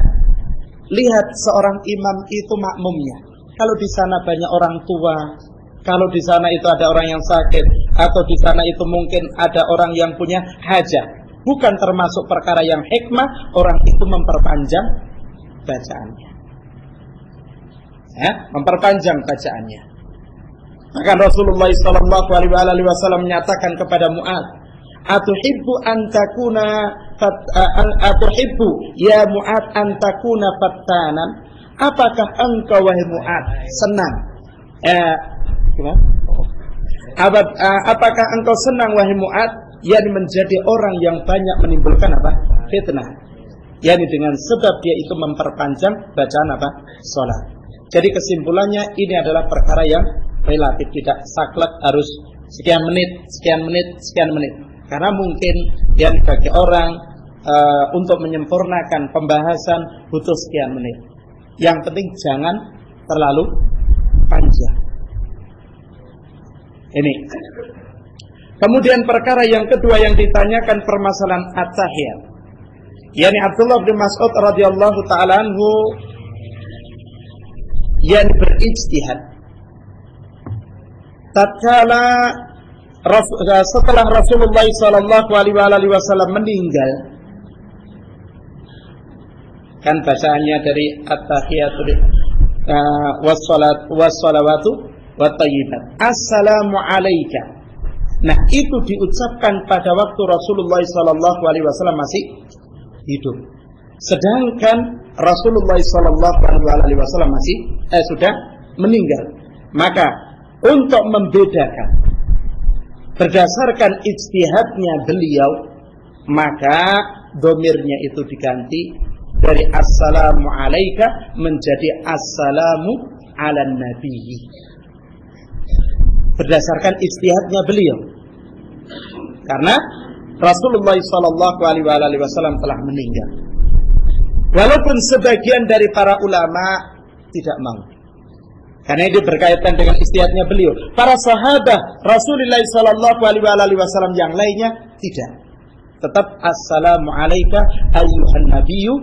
A: Lihat seorang imam itu makmumnya. Kalau di sana banyak orang tua, kalau di sana itu ada orang yang sakit, atau di sana itu mungkin ada orang yang punya hajat. Bukan termasuk perkara yang hikmah orang itu memperpanjang bacaannya. Ya, memperpanjang bacaannya. Maka Rasulullah SAW menyatakan kepada Mu'adz, "Atuhibbu an takuna atuhibbu ya Mu'adz an takuna fattanan?" Apakah engkau wahai Mu'adz senang? Apakah engkau senang wahai Mu'adz yakni menjadi orang yang banyak menimbulkan apa? Fitnah. Yakni dengan sebab dia itu memperpanjang bacaan apa? Salat. Jadi kesimpulannya ini adalah perkara yang relatif, tidak saklek harus sekian menit. Karena mungkin yang bagi orang untuk menyempurnakan pembahasan butuh sekian menit. Yang penting jangan terlalu panjang. Ini. Kemudian perkara yang kedua yang ditanyakan permasalahan at-tahiyat. Yani Abdullah bin Mas'ud radhiyallahu taala anhu yang berijtihad. Tatkala setelah Rasulullah sallallahu alaihi wasallam meninggal, kan bacaannya dari at-tahiyatu was-salawatu wat-thayyibat. Assalamu alayka. Nah, itu diucapkan pada waktu Rasulullah sallallahu alaihi wasallam masih hidup. Sedangkan Rasulullah sallallahu alaihi wasallam masih sudah meninggal. Maka untuk membedakan berdasarkan ijtihadnya beliau, maka domirnya itu diganti dari assalamu alayka menjadi assalamu ala nabiyyi. Berdasarkan ijtihadnya beliau. Karena Rasulullah sallallahu alaihi wasallam telah meninggal. Walaupun sebagian dari para ulama tidak mau. Karena ini berkaitan dengan ijtihadnya beliau. Para sahabat Rasulullah sallallahu alaihi wasallam yang lainnya tidak. Tetap assalamu alayka ayyuhan nabiyyu,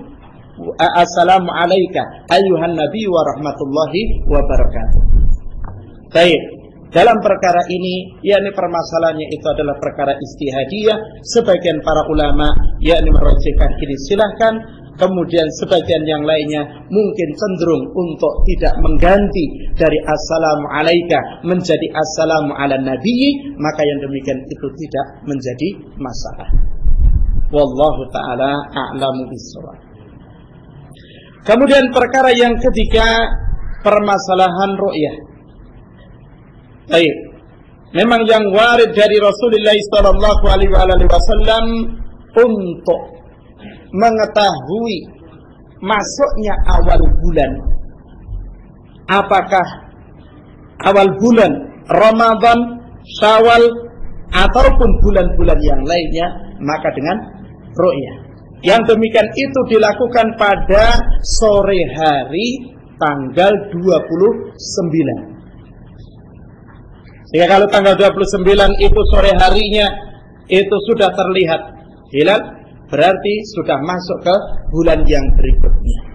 A: assalamu alayka ayyuhan nabiyyu wa rahmatullahi wa barakatuh. Baik. Dalam perkara ini, yakni permasalahannya itu adalah perkara ijtihadiyah. Sebagian para ulama yakni merajihkan ini silahkan. Kemudian sebagian yang lainnya mungkin cenderung untuk tidak mengganti dari assalamu alayka menjadi assalamu ala nabiyyi. Maka yang demikian itu tidak menjadi masalah. Wallahu ta'ala a'lamu bishawab. Kemudian perkara yang ketiga, permasalahan ru'yah. Baik. Memang yang warid dari Rasulullah sallallahu alaihi wasallam untuk mengetahui masuknya awal bulan, apakah awal bulan Ramadan, Syawal ataupun bulan-bulan yang lainnya, maka dengan ru'yah. Yang demikian itu dilakukan pada sore hari tanggal 29. Jika kalau tanggal 29 itu sore harinya itu sudah terlihat hilal, berarti sudah masuk ke bulan yang berikutnya.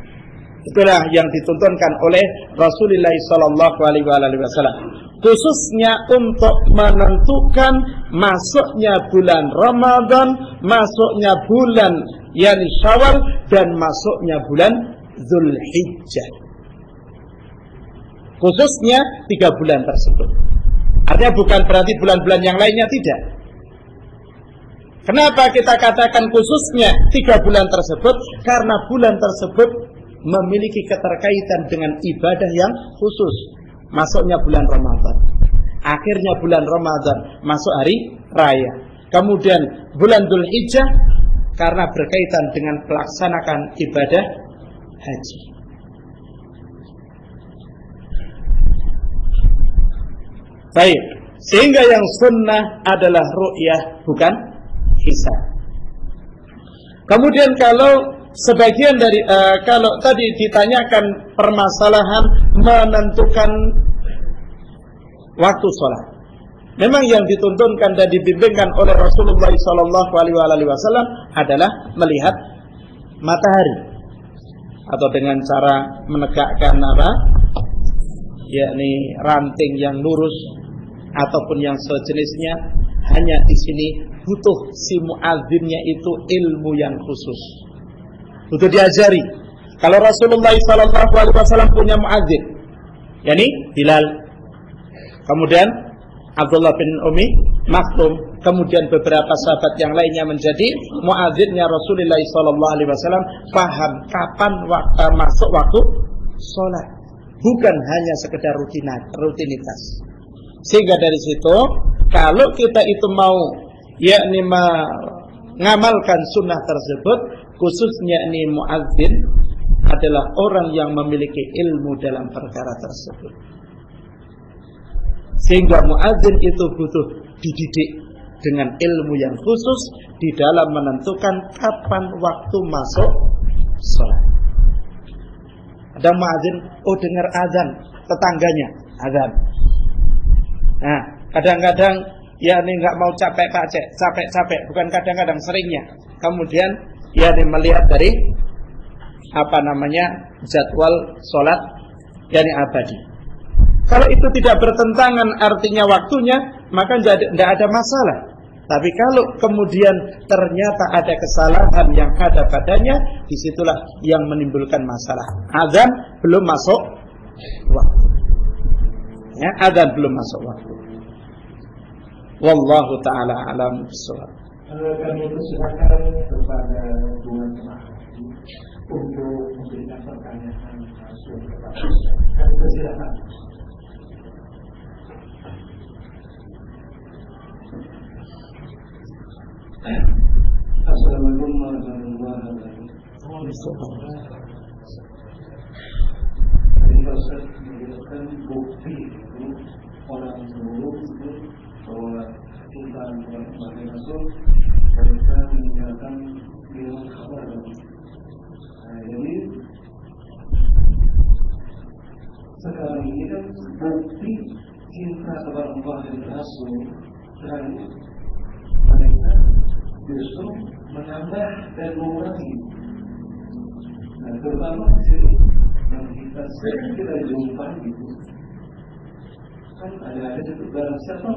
A: Itulah yang dituntunkan oleh Rasulullah sallallahu alaihi wasallam. Khususnya untuk menentukan masuknya bulan Ramadan, masuknya bulan yakni Syawal dan masuknya bulan Zulhijjah. Khususnya 3 bulan tersebut. Artinya bukan berarti bulan-bulan yang lainnya, tidak. Kenapa kita katakan khususnya 3 bulan tersebut? Karena bulan tersebut memiliki keterkaitan dengan ibadah yang khusus. Masuknya bulan Ramadan, akhirnya bulan Ramadan, masuk hari raya. Kemudian bulan Dzulhijjah karena berkaitan dengan pelaksanakan ibadah haji. Baik, sehingga yang sunnah adalah ru'yah, bukan hisab. Kemudian kalau sebagian dari kalau tadi ditanyakan permasalahan menentukan waktu sholat, memang yang dituntunkan dan dibimbingkan oleh Rasulullah SAW adalah melihat matahari atau dengan cara menegakkan yakni ranting yang lurus ataupun yang sejenisnya, hanya di sini butuh si muadzinnya itu ilmu yang khusus, butuh diajari. Kalau Rasulullah SAW punya muadzin, yakni Bilal, kemudian Abdullah bin Umi Maktum, kemudian beberapa sahabat yang lainnya menjadi muadzinnya Rasulullah SAW, paham kapan masuk waktu sholat, bukan hanya sekedar rutinitas. Sehingga dari situ, kalau kita itu mau yakni mengamalkan sunnah tersebut, khususnya ini muadzin adalah orang yang memiliki ilmu dalam perkara tersebut. Sehingga muadzin itu butuh dididik dengan ilmu yang khusus di dalam menentukan kapan waktu masuk sholat. Ada muadzin, dengar azan tetangganya, azan. Nah, kadang-kadang yakni nggak mau capek, bukan kadang-kadang, seringnya. Kemudian yakni melihat dari jadwal sholat yakni abadi. Kalau itu tidak bertentangan artinya waktunya, maka tidak ada masalah. Tapi kalau kemudian ternyata ada kesalahan yang ada padanya, disitulah yang menimbulkan masalah. Azan belum masuk waktu. Ya, azan belum masuk waktu. Wallahu ta'ala alam bissawab.
B: Kami persilakan kepada dua jemaah untuk memberikan pertanyaan langsung kepada Ustaz. Kami persilakan. Assalamualaikum warahmatullahi wabarakatuh. Ustaz menjelaskan bukti itu orang dulu itu bahwa cinta kepada Rasul mereka meninggalkan ilmu kabar. Jadi sekarang ini kan bukti cinta kepada Allah dan Rasul dan mereka justru menambah dan mengurangi. Nah, terutama di sini yang kita sering kita jumpa itu kan ada itu barang siapa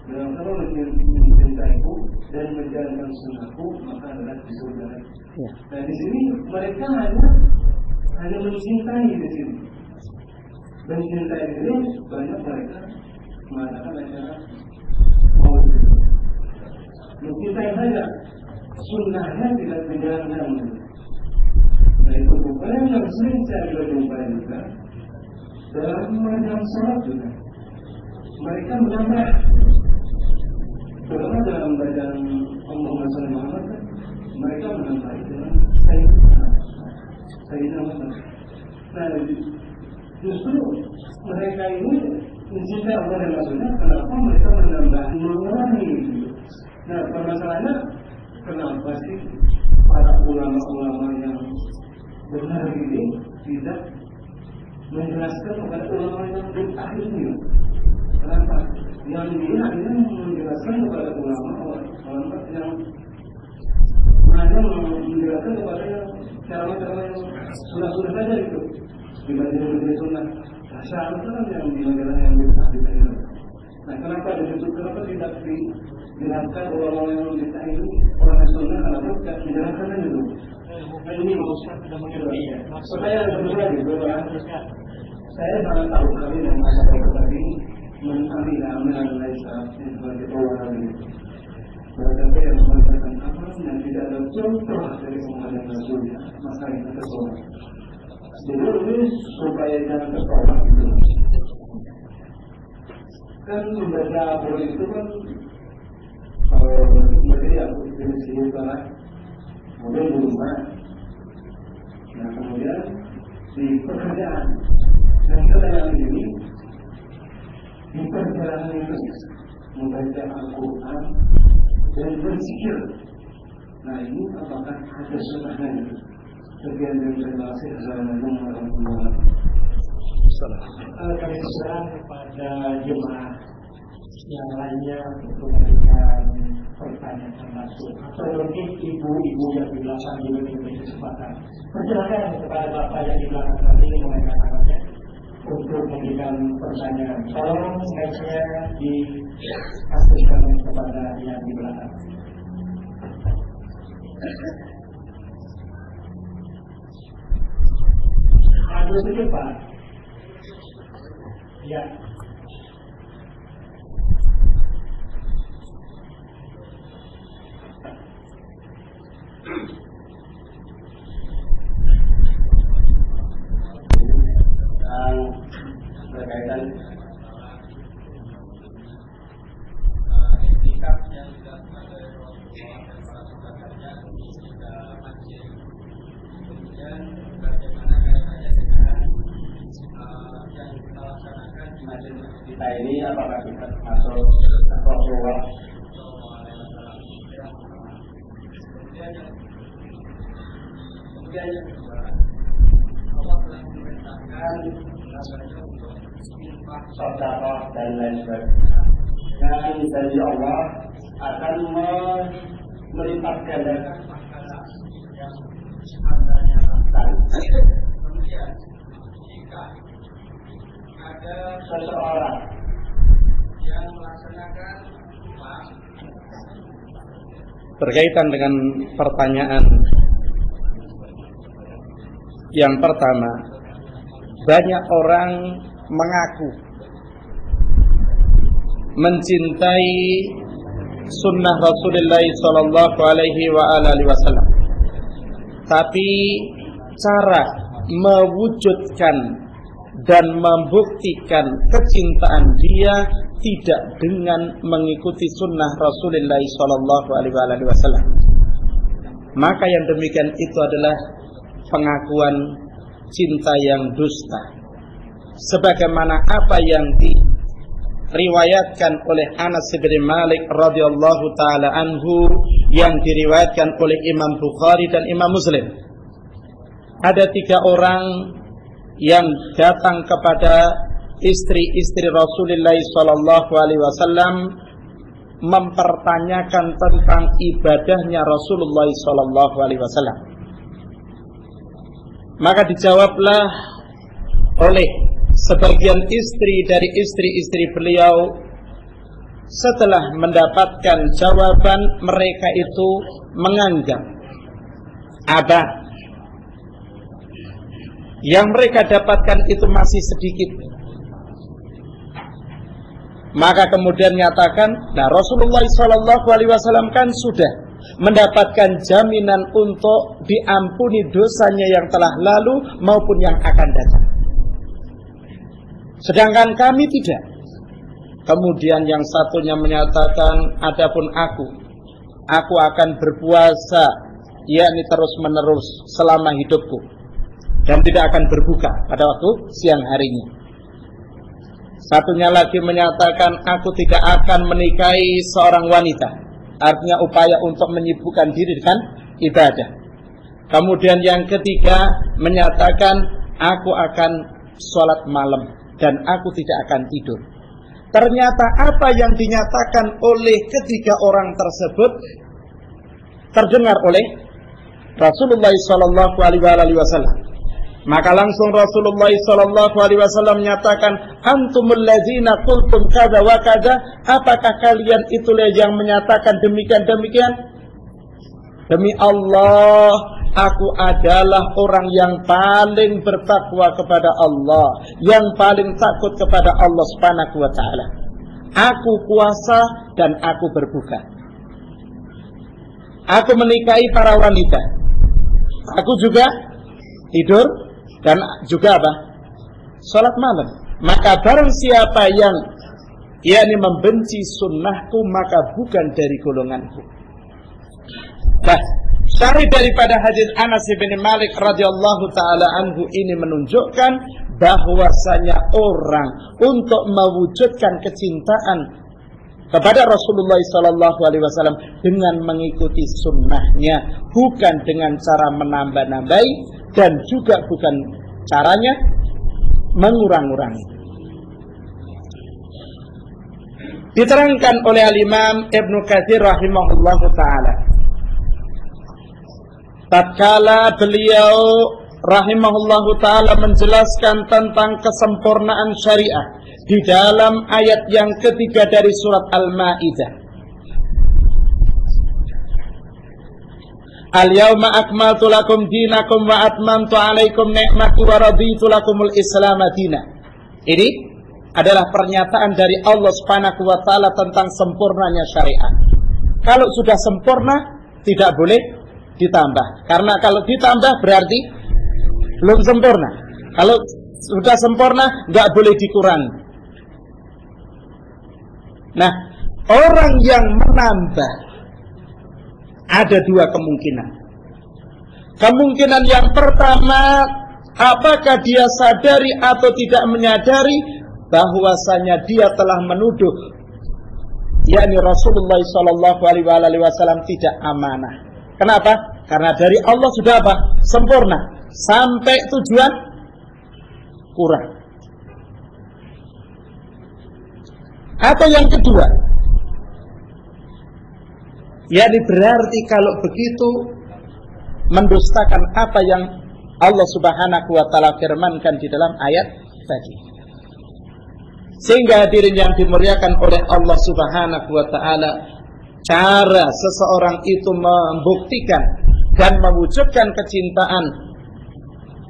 B: mencintaiku dan menjalankan sunnahku maka adalah di surga. Nah di sini mereka hanya mencintai di sini. Mencintai ini banyak mereka mengatakan acara mau mencintai saja, sunnahnya tidak dijalankan. Nah itu bukan yang sering saya jumpa juga dalam mengajar salat juga. Mereka menambah terutama dalam bacaan Allahumma shalli Muhammad, mereka menambah dengan Sayyidina Muhammad. Nah justru mereka ini mencintai Allah dan Rasulnya, kenapa mereka menambah mengurangi? Nah permasalahannya kenapa sih para ulama-ulama yang benar ini tidak menjelaskan kepada ulama yang bid'ah ini? Kenapa? Yang dia akhirnya menjelaskan kepada ulama yang hanya menjelaskan kepada cara-cara yang sunnah-sunnah saja itu dibanding sunnah. Syarat itu kan yang dimajalah yang bid'ah itu. Nah kenapa kenapa tidak dijelaskan ulama yang bid'ah itu orang sunnah, kenapa tidak dijelaskan itu? Nah ini Ustaz sudah mengerti ya. Saya sangat tahu kali dan masyarakat tadi mengambil amalan laisa sebagai orang itu. Mereka yang mengatakan amalan yang tidak ada contoh dari amalan Rasulnya, maka itu tertolak. Jadi ini supaya jangan tertolak itu. Kan membaca Al-Quran itu kan materi aku jenis ini salah, kemudian di rumah. Nah kemudian di pekerjaan dan keadaan ini di perjalanan itu membaca Al-Quran dan berzikir. Nah ini apakah ada sunnahnya itu? Sekian dari terima kasih. Assalamualaikum warahmatullahi wabarakatuh. Kami serahkan kepada jemaah yang lainnya untuk memberikan pertanyaan langsung atau mungkin ibu-ibu yang di belakang juga diberi kesempatan. Persilakan kepada bapak yang di belakang saat ini mengangkat tangannya untuk memberikan pertanyaan. Tolong mic-nya diasihkan kepada yang di belakang. Ada sedikit Pak. Ya.
D: Berkaitan sikap yang dilakukan oleh Rasulullah dan para sahabatnya ketika haji. Kemudian bagaimana kaitannya dengan yang kita laksanakan di masjid kita ini, apakah kita masuk Rasulullah? Kemudian yang kedua, Allah telah memerintahkan untuk infak, sedekah dan lain sebagainya. Yang dari Allah akan melipat gandakan pahala yang harganya rendah. Kemudian jika ada seseorang yang melaksanakan infak
A: berkaitan dengan pertanyaan yang pertama, banyak orang mengaku mencintai sunnah Rasulullah sallallahu alaihi wasallam, tapi cara mewujudkan dan membuktikan kecintaan dia tidak dengan mengikuti sunnah Rasulullah sallallahu alaihi wasallam. Maka yang demikian itu adalah pengakuan cinta yang dusta, sebagaimana apa yang diriwayatkan oleh Anas bin Malik radhiyallahu taala anhu, yang diriwayatkan oleh Imam Bukhari dan Imam Muslim. Ada 3 orang yang datang kepada istri-istri Rasulullah sallallahu alaihi wasallam mempertanyakan tentang ibadahnya Rasulullah sallallahu alaihi wasallam. Maka dijawablah oleh sebagian istri dari istri-istri beliau. Setelah mendapatkan jawaban, mereka itu menganggap yang mereka dapatkan itu masih sedikit. Maka kemudian nyatakan, nah Rasulullah SAW kan sudah mendapatkan jaminan untuk diampuni dosanya yang telah lalu maupun yang akan datang, sedangkan kami tidak. Kemudian yang satunya menyatakan, adapun aku akan berpuasa, yakni terus menerus selama hidupku, dan tidak akan berbuka pada waktu siang harinya. Satunya lagi menyatakan, aku tidak akan menikahi seorang wanita, artinya upaya untuk menyibukkan diri dengan ibadah. Kemudian yang ketiga menyatakan, aku akan sholat malam dan aku tidak akan tidur. Ternyata apa yang dinyatakan oleh ketiga orang tersebut terdengar oleh Rasulullah SAW. Maka langsung Rasulullah SAW menyatakan, antumul ladzina qultum kada wa kada, apakah kalian itulah yang menyatakan demikian-demikian? Demi Allah, aku adalah orang yang paling bertakwa kepada Allah, yang paling takut kepada Allah Subhanahu wa taala. Aku puasa dan aku berbuka. Aku menikahi para wanita. Aku juga tidur dan juga salat malam. Maka barang siapa yang membenci sunnahku, maka bukan dari golonganku. Nah, syahid daripada hadis Anas bin Malik radhiyallahu taala anhu ini menunjukkan bahwasanya orang untuk mewujudkan kecintaan kepada Rasulullah sallallahu alaihi wasallam dengan mengikuti sunnahnya, bukan dengan cara menambah-nambahi dan juga bukan caranya mengurang-urangi. Diterangkan oleh Al-Imam Ibnu Katsir rahimahullahu taala, tatkala beliau rahimahullahu taala menjelaskan tentang kesempurnaan syariah di dalam ayat yang ketiga dari surat Al-Maidah. Al-yawma akmaltu lakum dinakum wa atmamtu alaikum ni'mati wa raditu lakumul Islam madina. Ini adalah pernyataan dari Allah Subhanahu wa taala tentang sempurnanya syariat. Kalau sudah sempurna tidak boleh ditambah. Karena kalau ditambah berarti belum sempurna. Kalau sudah sempurna enggak boleh dikurangi. Nah, orang yang menambah ada dua kemungkinan. Kemungkinan yang pertama, apakah dia sadari atau tidak menyadari bahwasanya dia telah menuduh yakni Rasulullah sallallahu alaihi wasallam tidak amanah. Kenapa? Karena dari Allah sudah apa? Sempurna. Sampai tujuan kurang. Atau yang kedua, yakni berarti kalau begitu mendustakan apa yang Allah Subhanahu wa taala firmankan di dalam ayat tadi. Sehingga hadirin yang dimuliakan oleh Allah Subhanahu wa taala, cara seseorang itu membuktikan dan mewujudkan kecintaan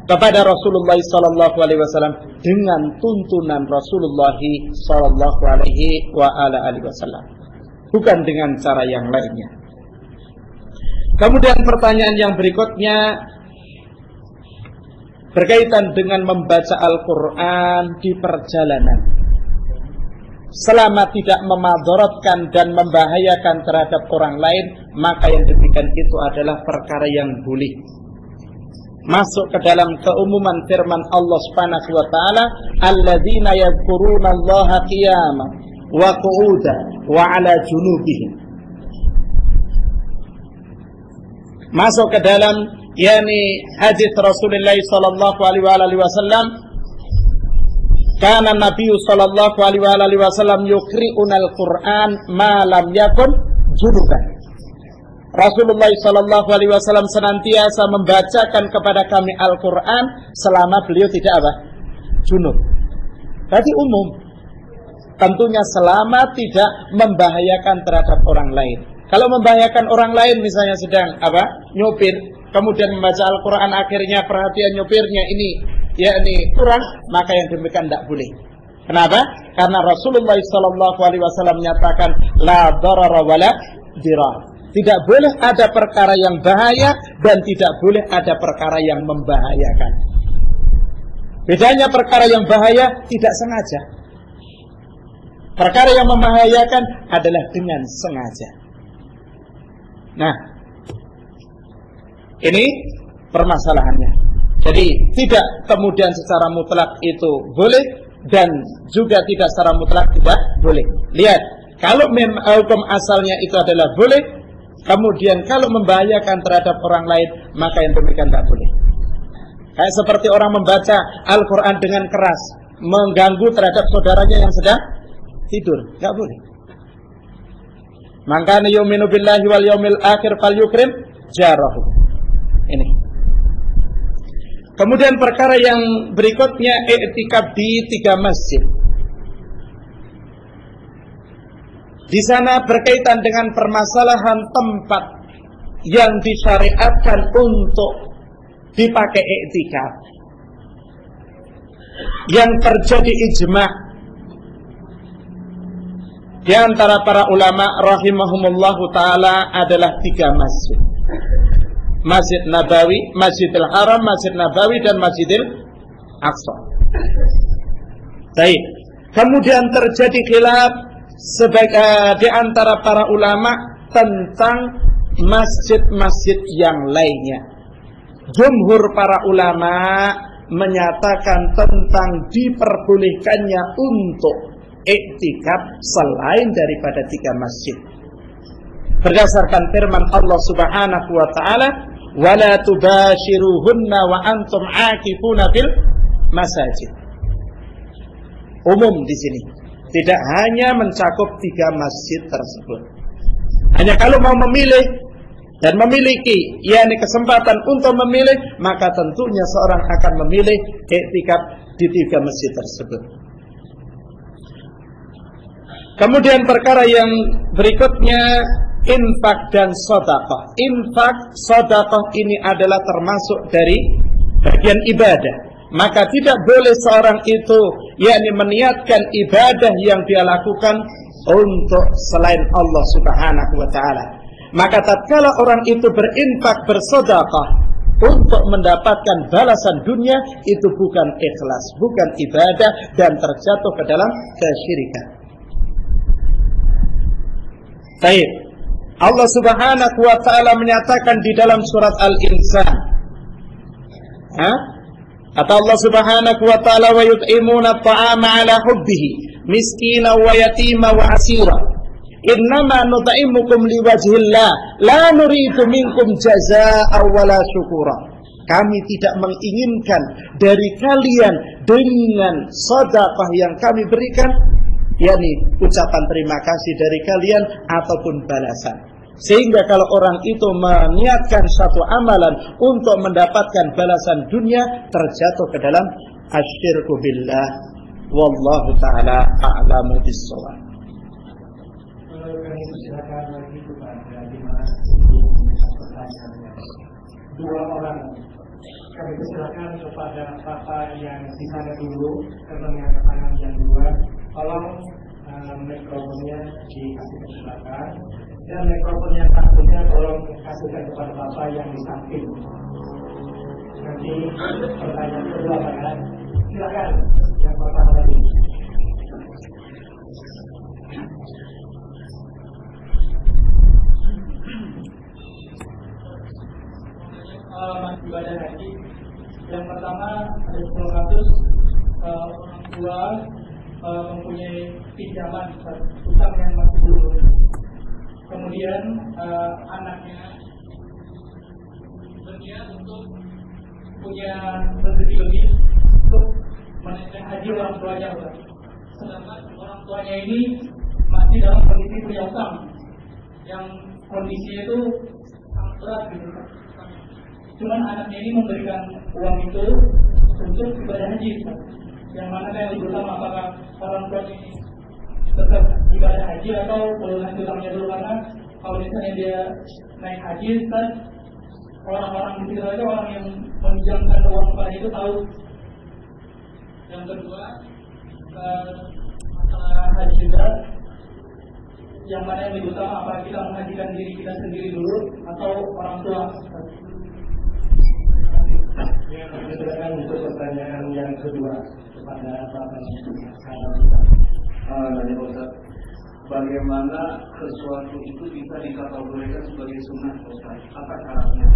A: kepada Rasulullah sallallahu alaihi wasallam dengan tuntunan Rasulullah sallallahu alaihi wasallam, bukan dengan cara yang lainnya. Kemudian pertanyaan yang berikutnya berkaitan dengan membaca Al-Quran di perjalanan selama tidak memadaratkan dan membahayakan terhadap orang lain, maka yang demikian itu adalah perkara yang boleh masuk ke dalam keumuman firman Allah Subhanahu wa taala, alladzina yadhkurunallaha qiyaman wa qu'udan wa 'ala junubihim. Masuk ke dalam yakni hadis Rasulullah sallallahu alaihi wasallam, kana Nabi sallallahu alaihi wasallam yuqri'una al-Qur'an ma lam yakun junuban. Rasulullah sallallahu alaihi wasallam senantiasa membacakan kepada kami Al-Qur'an selama beliau tidak apa? Junub. Berarti umum. Tentunya selama tidak membahayakan terhadap orang lain. Kalau membahayakan orang lain, misalnya sedang apa? Nyopir, kemudian membaca Al-Qur'an, akhirnya perhatian nyopirnya ini yakni kurang, maka yang demikian tidak boleh. Kenapa? Karena Rasulullah sallallahu alaihi wasallam menyatakan la darara wala dirar. Tidak boleh ada perkara yang bahaya dan tidak boleh ada perkara yang membahayakan. Bedanya perkara yang bahaya tidak sengaja. Perkara yang membahayakan adalah dengan sengaja. Nah, ini permasalahannya. Jadi tidak kemudian secara mutlak itu boleh dan juga tidak secara mutlak tidak boleh. Lihat, kalau hukum asalnya itu adalah boleh, kemudian kalau membahayakan terhadap orang lain, maka yang demikian tidak boleh. Kayak seperti orang membaca Al-Quran dengan keras, mengganggu terhadap saudaranya yang sedang tidur, tidak boleh. Maka yu'minu billahi wal yaumil akhir falyukrim jarahu. Ini. Kemudian perkara yang berikutnya, i'tikaf di 3 masjid. Di sana berkaitan dengan permasalahan tempat yang disyariatkan untuk dipakai i'tikaf. Yang terjadi ijma' di antara para ulama rahimahumullahu taala adalah 3 masjid. Masjid Nabawi, Masjidil Haram, Masjid Nabawi dan Masjidil Aqsa. Baik. Kemudian terjadi khilaf di antara para ulama tentang masjid-masjid yang lainnya. Jumhur para ulama menyatakan tentang diperbolehkannya untuk i'tikaf selain daripada 3 masjid. Berdasarkan firman Allah Subhanahu wa taala, "Wala tubashiruhunna wa antum 'akifuna fil masajid." Umum di sini. Tidak hanya mencakup 3 masjid tersebut. Hanya kalau mau memilih dan memiliki kesempatan untuk memilih, maka tentunya seorang akan memilih i'tikaf di 3 masjid tersebut. Kemudian perkara yang berikutnya, infak dan sedekah. Infak, sedekah ini adalah termasuk dari bagian ibadah. Maka tidak boleh seorang itu meniatkan ibadah yang dia lakukan untuk selain Allah Subhanahu wa taala. Maka tatkala orang itu berinfak, bersedekah untuk mendapatkan balasan dunia, itu bukan ikhlas, bukan ibadah, dan terjatuh ke dalam kesyirikan. Baik. Allah Subhanahu wa taala menyatakan di dalam surat Al-Insan. Kata Allah Subhanahu wa taala, wa yut'imuna at-ta'ama 'ala hubbihi miskina wa yatima wa asira. Innama nut'imukum liwajhillah la nuridu minkum jazaa'a wala syukura. Kami tidak menginginkan dari kalian dengan sedekah yang kami berikan, ucapan terima kasih dari kalian ataupun balasan. Sehingga kalau orang itu meniatkan satu amalan untuk mendapatkan balasan dunia, terjatuh ke dalam asyirku billah. Wallahu ta'ala a'lamu bis-shawab.
B: Kami persilakan lagi kepada dua orang. Kami persilakan kepada Bapak yang di sana dulu, karena mengangkat tangan yang dua. Tolong mikrofonnya dikasih ke belakang, dan mikrofon yang satunya tolong kasihkan kepada Bapak yang di samping. Nanti pertanyaan kedua Pak, silakan yang pertama tadi.
C: Mas ibadah haji, yang pertama ada 10 kasus orang tua mempunyai pinjaman utang yang masih belum. Kemudian anaknya berniat untuk punya rezeki lebih untuk menunaikan haji orang tuanya, sedangkan orang tuanya ini masih dalam kondisi punya utang yang kondisinya itu sangat berat gitu. Cuman anaknya ini memberikan uang itu untuk ibadah haji, yang mana yang lebih utama, apakah orang tua ini tetap ibadah haji atau melunasi utangnya dulu? Karena kalau misalnya dia naik haji, kan orang-orang di sekitar itu, orang yang meminjamkan uang kepada itu tahu. Yang kedua, masalah haji juga, yang mana yang lebih utama, apakah kita menghajikan diri kita sendiri dulu atau orang tua?
B: Silakan untuk pertanyaan yang kedua kepada Bapak
E: Ustaz, bagaimana sesuatu itu bisa dikategorikan sebagai sunnah Ustaz? Apa syaratnya?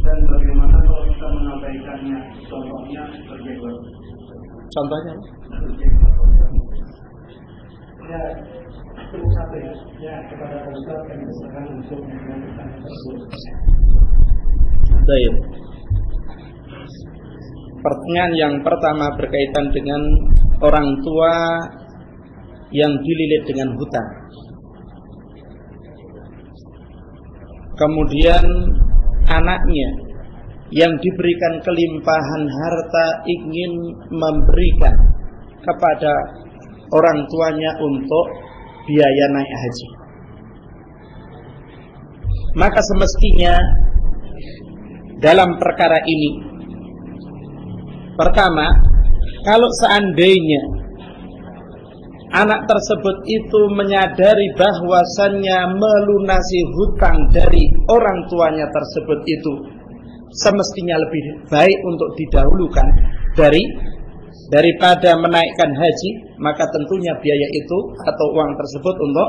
E: Dan bagaimana kalau kita mengabaikannya? Contohnya berjenggot.
A: Contohnya?
B: Ya, cukup satu ya. Ya, kepada Pak Ustaz kami silakan untuk menjawab pertanyaan tersebut.
A: Baik. Pertanyaan yang pertama berkaitan dengan orang tua yang dililit dengan hutang. Kemudian anaknya yang diberikan kelimpahan harta ingin memberikan kepada orang tuanya untuk biaya naik haji. Maka semestinya dalam perkara ini, pertama, kalau seandainya anak tersebut itu menyadari bahwasannya melunasi hutang dari orang tuanya tersebut itu semestinya lebih baik untuk didahulukan daripada menaikkan haji, maka tentunya biaya itu atau uang tersebut untuk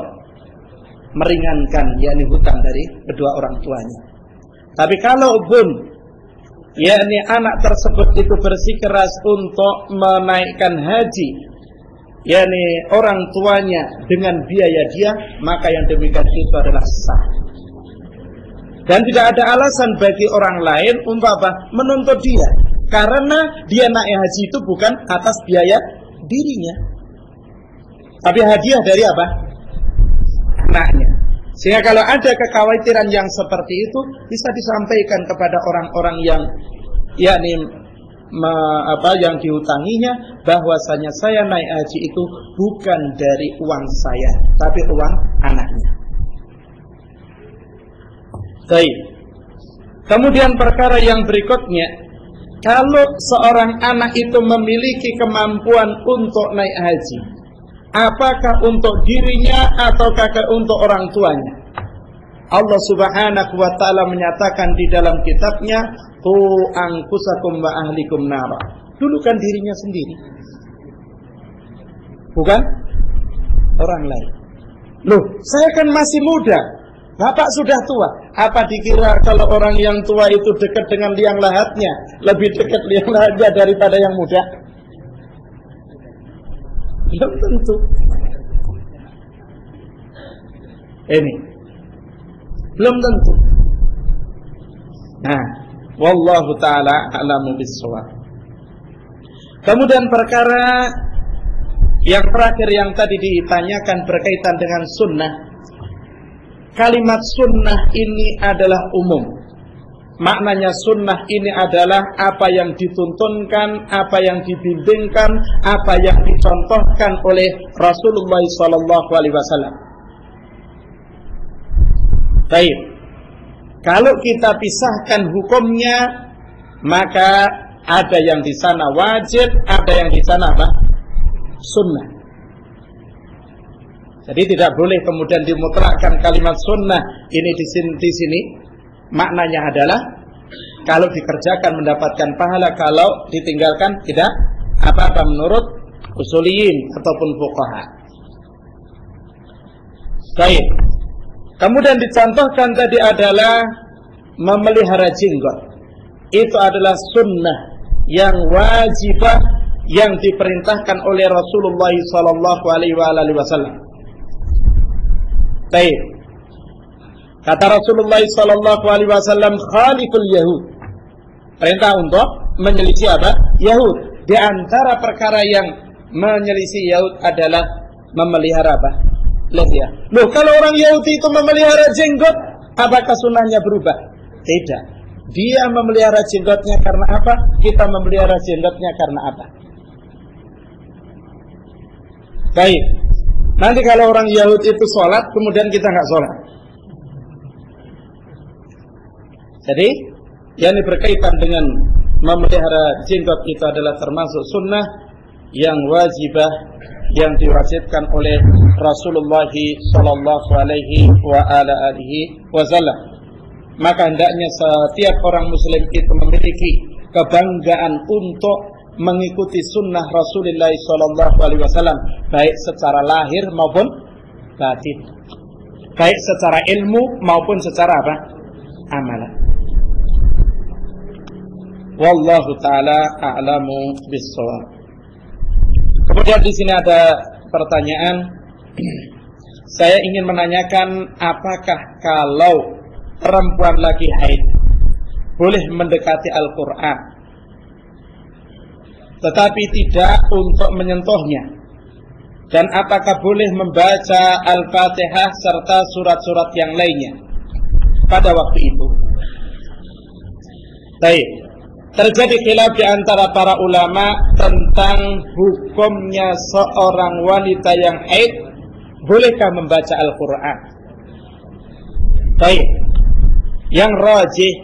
A: meringankan hutang dari kedua orang tuanya. Tapi kalau pun anak tersebut itu bersikeras untuk menaikkan haji, orang tuanya dengan biaya dia, maka yang demikian itu adalah sah. Dan tidak ada alasan bagi orang lain untuk menuntut dia, karena dia naik haji itu bukan atas biaya dirinya, tapi hadiah dari anaknya. Sehingga kalau ada kekhawatiran yang seperti itu bisa disampaikan kepada orang-orang yang yang dihutanginya, bahwasanya saya naik haji itu bukan dari uang saya, tapi uang anaknya. Baik. Kemudian perkara yang berikutnya, kalau seorang anak itu memiliki kemampuan untuk naik haji, apakah untuk dirinya ataukah untuk orang tuanya? Allah Subhanahu wa ta'ala menyatakan di dalam kitabnya, "Tu anfusakum wa ahlikum nara." Dulukan dirinya sendiri, bukan orang lain. Loh, saya kan masih muda, bapak sudah tua. Apa dikira kalau orang yang tua itu dekat dengan liang lahatnya, lebih dekat liang lahatnya daripada yang muda? Belum tentu. Ini belum tentu. Nah, wallahu ta'ala a'lamu bis-shawab. Kemudian perkara yang terakhir yang tadi ditanyakan berkaitan dengan sunnah. Kalimat sunnah ini adalah umum. Maknanya sunnah ini adalah apa yang dituntunkan, apa yang dibimbingkan, apa yang dicontohkan oleh Rasulullah SAW. Baik, kalau kita pisahkan hukumnya, maka ada yang di sana wajib, ada yang di sana apa? Sunnah. Jadi tidak boleh kemudian dimutlakkan kalimat sunnah ini di sini. Maknanya adalah kalau dikerjakan mendapatkan pahala, kalau ditinggalkan tidak apa-apa menurut usuliyin ataupun fuqaha. Baik. Kemudian dicontohkan tadi adalah memelihara jenggot. Itu adalah sunnah yang wajibah yang diperintahkan oleh Rasulullah SAW. Baik. Kata Rasulullah SAW, khaliful Yahud. Perintah untuk menyelisih apa? Yahud. Di antara perkara yang menyelisih Yahud adalah memelihara apa? Lihya. Loh, kalau orang Yahudi itu memelihara jenggot, apakah sunnahnya berubah? Tidak. Dia memelihara jenggotnya karena apa? Kita memelihara jenggotnya karena apa? Baik. Nanti kalau orang Yahudi itu sholat, kemudian kita nggak sholat. Jadi, yang berkaitan dengan memelihara jenggot itu adalah termasuk sunnah yang wajibah yang diwajibkan oleh Rasulullah sallallahu alaihi wasallam. Maka hendaknya setiap orang muslim itu memiliki kebanggaan untuk mengikuti sunnah Rasulullah sallallahu alaihi wasallam, baik secara lahir maupun batin, baik secara ilmu maupun secara apa? Amalan. Wallahu ta'ala a'lamu bis-shawab. Kemudian di sini ada pertanyaan. Saya ingin menanyakan, apakah kalau perempuan lagi haid boleh mendekati Al-Quran, tetapi tidak untuk menyentuhnya? Dan apakah boleh membaca Al-Fatihah serta surat-surat yang lainnya pada waktu itu? Baik. Terjadi khilaf di antara para ulama tentang hukumnya seorang wanita yang haid bolehkah membaca Al-Quran. Baik. Yang rajih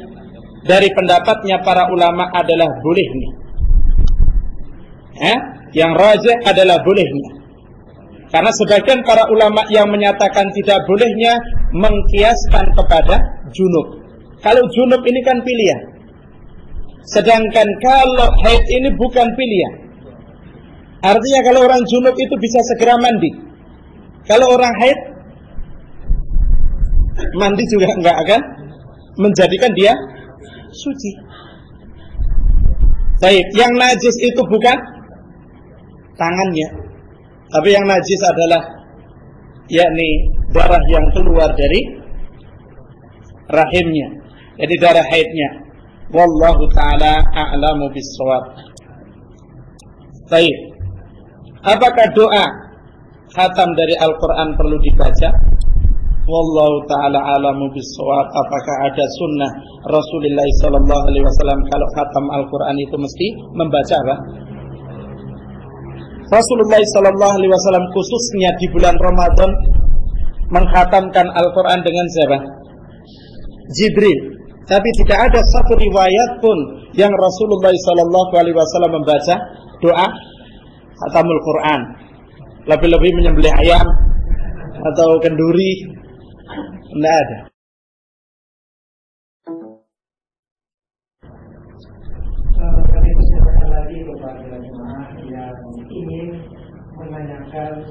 A: dari pendapatnya para ulama adalah bolehnya. Yang rajih adalah bolehnya. Karena sebagian para ulama yang menyatakan tidak bolehnya mengkiaskan kepada junub. Kalau junub ini kan pilihan. Sedangkan kalau haid ini bukan pilihan. Artinya kalau orang junub itu bisa segera mandi. Kalau orang haid, mandi juga enggak akan menjadikan dia suci. Baik, yang najis itu bukan tangannya, tapi yang najis adalah yakni darah yang keluar dari rahimnya, jadi darah haidnya. Wallahu ta'ala a'lamu bis-shawab. Baik. Apakah doa khatam dari Al-Quran perlu dibaca? Wallahu ta'ala alamu bissawab. Apakah ada sunnah Rasulullah sallallahu alaihi wasallam kalau khatam Al-Qur'an itu mesti membaca apa? Rasulullah sallallahu alaihi wasallam khususnya di bulan Ramadan mengkhatamkan Al-Qur'an dengan siapa? Jibril. Tapi tidak ada satu riwayat pun yang Rasulullah sallallahu alaihi wasallam membaca doa khatamul Qur'an. Lebih-lebih menyembelih ayam atau kenduri. Tidak ada.
B: Kami persilakan lagi kepada jemaah yang ingin menanyakan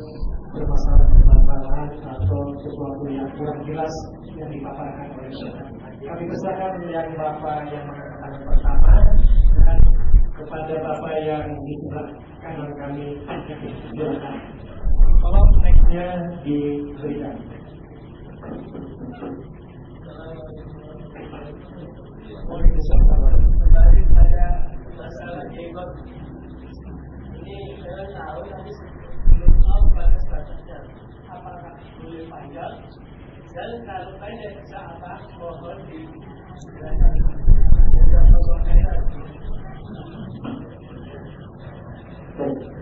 B: permasalahan atau sesuatu yang kurang jelas yang dipaparkan oleh Ustaz. Kami persilakan yang Bapak yang mengatakan yang pertama dan kepada Bapak yang di sebelah kanan kami silakan. Tolong mic-nya diberikan.
D: Kembali pada masalah jenggot ini, saya tahu tapi belum tahu pada statusnya apakah boleh panjang dan kalau pendek bisa apa, mohon dijelaskan.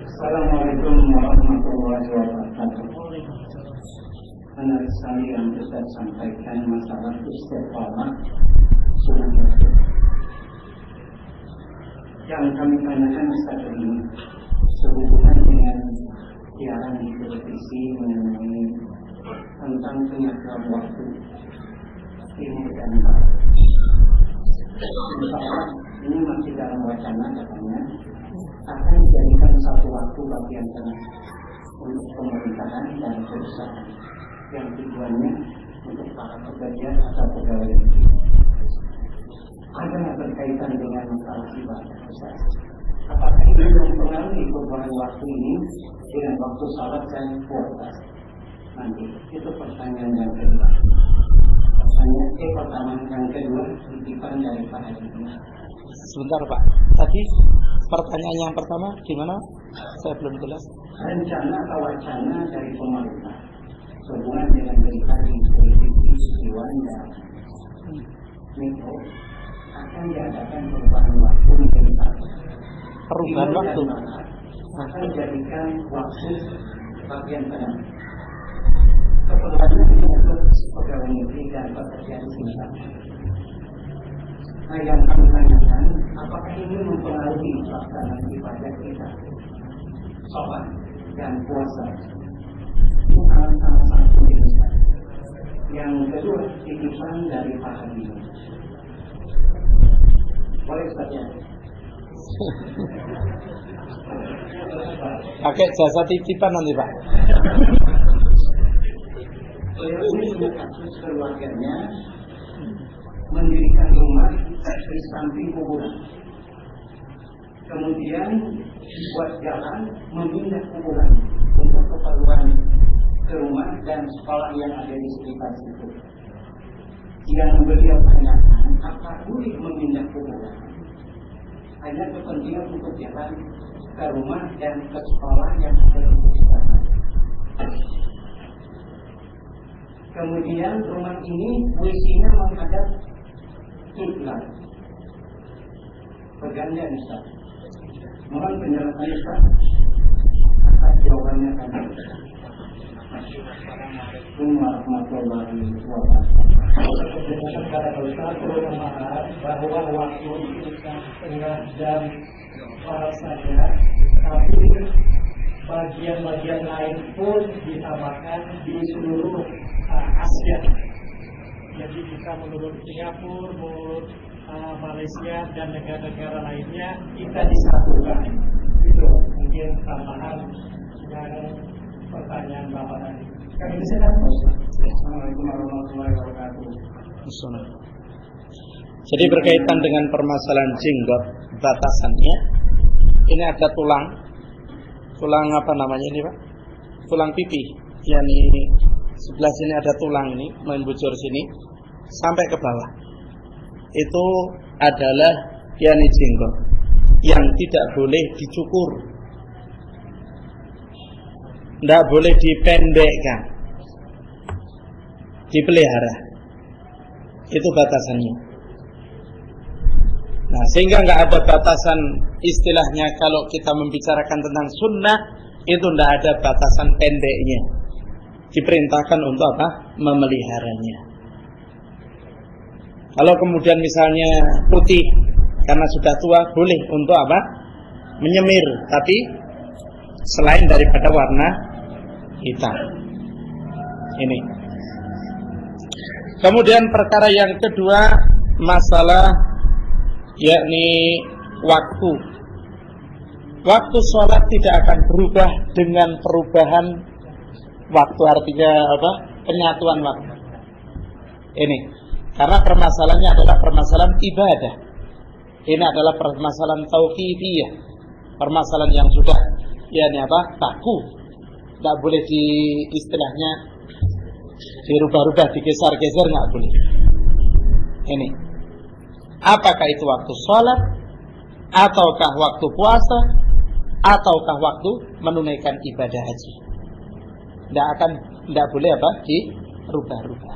E: Assalamualaikum warahmatullahi wabarakatuh. Menarik sekali yang kita sampaikan masalah istiqamah sunnah Rasul. Yang kami tanyakan saat ini sehubungan dengan siaran di televisi mengenai tentang penyataan waktu timur dan barat. Insyaallah ini masih dalam wacana katanya akan dijadikan satu waktu bagian tengah untuk pemerintahan dan perusahaan yang tujuannya untuk para pekerja atau pegawai negeri. Ada yang berkaitan dengan masalah ibadah besar. Apakah ini mempengaruhi perubahan waktu ini dengan waktu salat dan puasa? Nanti itu pertanyaan yang kedua. Pertanyaan yang kedua titipan dari Pak Haji.
A: Sebentar Pak, tadi pertanyaan yang pertama gimana? Saya belum jelas.
E: Rencana atau wacana dari pemerintah sehubungan dengan berita di televisi dan mikro akan diadakan perubahan waktu menjadi
A: perubahan waktu
E: akan dijadikan waktu bagian tengah. Keperluannya untuk pegawai negeri dan pekerjaan singkat. Nah, yang kami tanyakan, apakah ini mempengaruhi pelaksanaan ibadah kita, sholat dan puasa? Itu sangat besar. Yang kedua, titipan dari Pak Haji. Boleh saja.
A: Pakai jasa titipan nanti Pak.
E: Ini punya kasus keluarganya mendirikan rumah di samping kuburan. Kemudian buat jalan memindah kuburan untuk keperluan ke rumah dan sekolah yang ada di sekitar situ. Yang beliau tanyakan, apa boleh memindah kuburan? Hanya kepentingan untuk jalan ke rumah dan ke sekolah yang ada di sekitar. Kemudian rumah ini WC-nya menghadap kiblat. Pergantian Ustaz. Mohon penjelasan Ustaz atas jawabannya tadi. Assalamualaikum warahmatullahi wabarakatuh.
B: Kepada Ustaz perlu memahami bahwa waktu itu setengah jam saja, tapi bagian-bagian lain pun ditambahkan di seluruh Asia. Jadi kita menurut Singapura, menurut Malaysia dan negara-negara lainnya kita disatukan. Itu mungkin tambahan dari pertanyaan Bapak tadi. Kami silakan.
E: Assalamualaikum warahmatullahi wabarakatuh.
A: Jadi berkaitan dengan permasalahan jenggot batasannya, ini ada tulang apa namanya ini Pak? Tulang pipi, yakni sebelah sini ada tulang ini membujur sini sampai ke bawah. Itu adalah yakni jenggot yang tidak boleh dicukur, tidak boleh dipendekkan. dipelihara. Itu batasannya. Nah, sehingga nggak ada batasan, istilahnya kalau kita membicarakan tentang sunnah itu nggak ada batasan pendeknya. Diperintahkan untuk apa? Memeliharanya. Kalau kemudian misalnya putih karena sudah tua, boleh untuk apa? Menyemir, tapi selain daripada warna hitam. Ini. Kemudian perkara yang kedua, masalah yakni waktu. Waktu sholat tidak akan berubah dengan perubahan waktu, artinya apa? Penyatuan waktu. Ini. Karena permasalahannya adalah permasalahan ibadah. Ini adalah permasalahan tauqifiyah. Permasalahan yang sudah yakni apa? Baku. Tidak boleh di istilahnya dirubah-rubah, digeser-geser, nggak boleh. Ini. Apakah itu waktu sholat, ataukah waktu puasa, ataukah waktu menunaikan ibadah haji? Tidak boleh apa? Dirubah-rubah.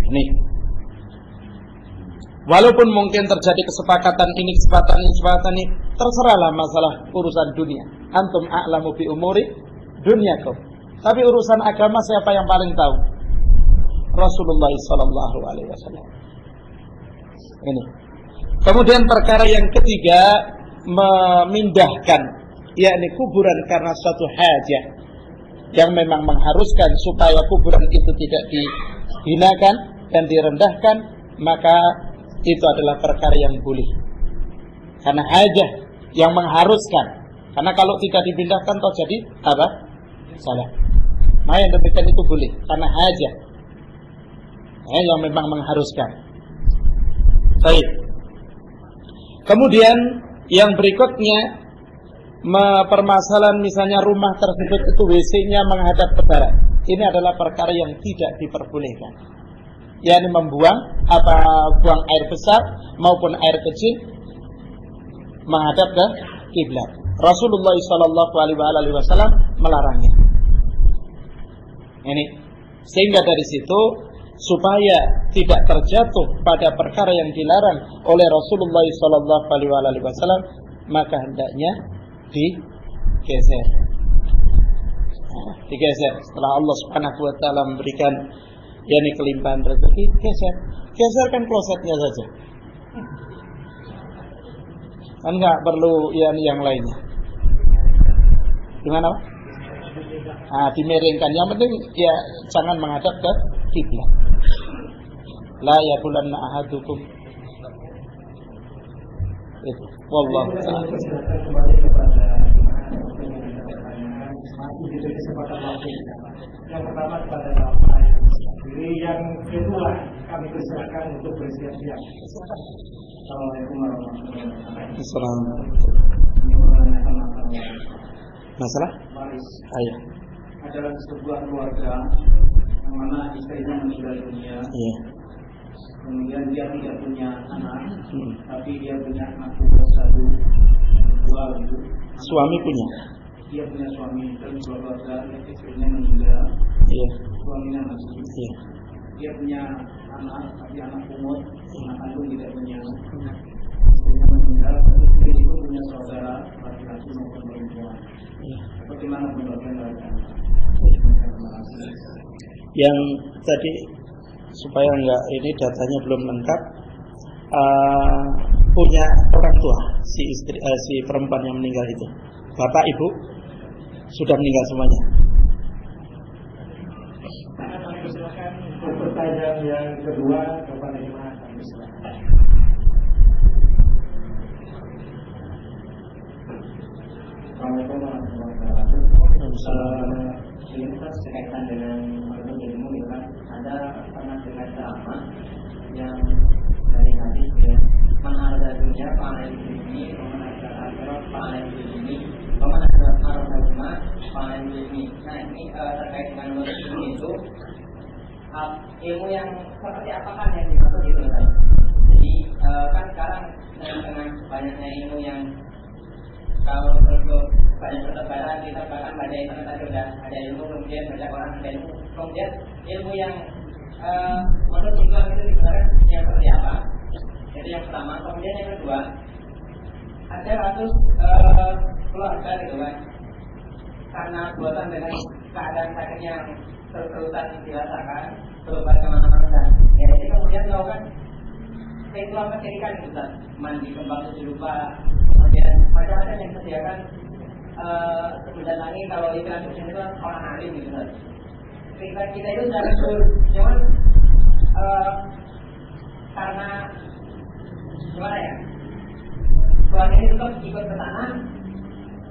A: Nih. Walaupun mungkin terjadi kesepakatan ini, terserahlah masalah urusan dunia. Antum a'lamu bi umuri dunyakum. Tapi urusan agama siapa yang paling tahu? Rasulullah sallallahu alaihi wasallam. Ini. Kemudian perkara yang ketiga, memindahkan yakni kuburan karena suatu hajah yang memang mengharuskan supaya kuburan itu tidak dihinakan dan direndahkan, maka itu adalah perkara yang boleh. Karena hajah yang mengharuskan. Karena kalau tidak dipindahkan toh jadi apa? Salah. Maka yang demikian itu boleh karena hajah yang memang mengharuskan. Baik. Kemudian yang berikutnya, permasalahan misalnya rumah tersebut itu WC-nya menghadap ke barat. Ini adalah perkara yang tidak diperbolehkan. yakni buang air besar maupun air kecil menghadap ke kiblat. Rasulullah SAW melarangnya. Ini sehingga dari situ supaya tidak terjatuh pada perkara yang dilarang oleh Rasulullah SAW, maka hendaknya digeser. Digeser setelah Allah Subhanahu wa taala memberikan yakni kelimpahan rezeki, geserkan klosetnya saja. Kan enggak perlu yang lainnya. Gimana, Pak? Dimiringkan. Yang penting ya jangan menghadap ke kiblat. La yaqulanna ahadukum. Itu. Wallahu a'lam.
B: Yang pertama kepada Bapak. Jadi yang kedua kami persilakan untuk bersiap-siap. Assalamualaikum warahmatullahi wabarakatuh.
A: Assalamualaikum. Masalah?
B: Waris.
A: Ayah.
B: Adalah sebuah keluarga yang mana istrinya meninggal dunia.
A: Iya.
B: Kemudian dia tidak punya anak, tapi dia punya anak satu, dua.
A: Suami punya.
B: Dia punya suami dan dua keluarga, istrinya meninggal.
A: Iya.
B: Suaminya masih.
A: Iya.
B: Dia punya anak, tapi anak umur, anak kandung tidak punya. Istrinya meninggal, istri itu punya saudara laki-laki maupun perempuan. Bagaimana pembagian mereka?
A: Yang tadi supaya enggak ini datanya belum lengkap, punya orang tua si perempuan yang meninggal itu, bapak ibu sudah meninggal semuanya.
B: Silakan untuk pertanyaan yang kedua kepada Imam kami silakan. Assalamualaikum warahmatullahi wabarakatuh. Ini kan berkaitan dengan ilmu kan ada pernah dengar ceramah yang dari hadis ya, man ada dunia panen ini, man ada akhirat panen ini, man ada harta panen ini. Nah ini terkait dengan ilmu itu ilmu yang seperti apakah yang dimaksud itu kan? Jadi kan sekarang dengan banyaknya ilmu yang kalau untuk banyak pertebaran kita bahkan baca internet aja
D: ada ilmu, kemudian banyak orang ada ilmu, kemudian ilmu yang menurut Islam itu sebenarnya yang seperti apa? Jadi yang pertama, kemudian yang kedua, ada kasus keluarga gitu kan, karena bosan dengan keadaan sakit yang terus-terusan dirasakan, berobat kemana-mana, ya jadi kemudian melakukan ritual kesyirikan gitu kan, mandi kembang tujuh rupa, kemudian macam-macam yang disediakan mendatangi kalau iklan itu orang alim gitu kan. Kita itu sudah betul, cuman karena gimana ya, keluarga ini tetap ikut ke sana,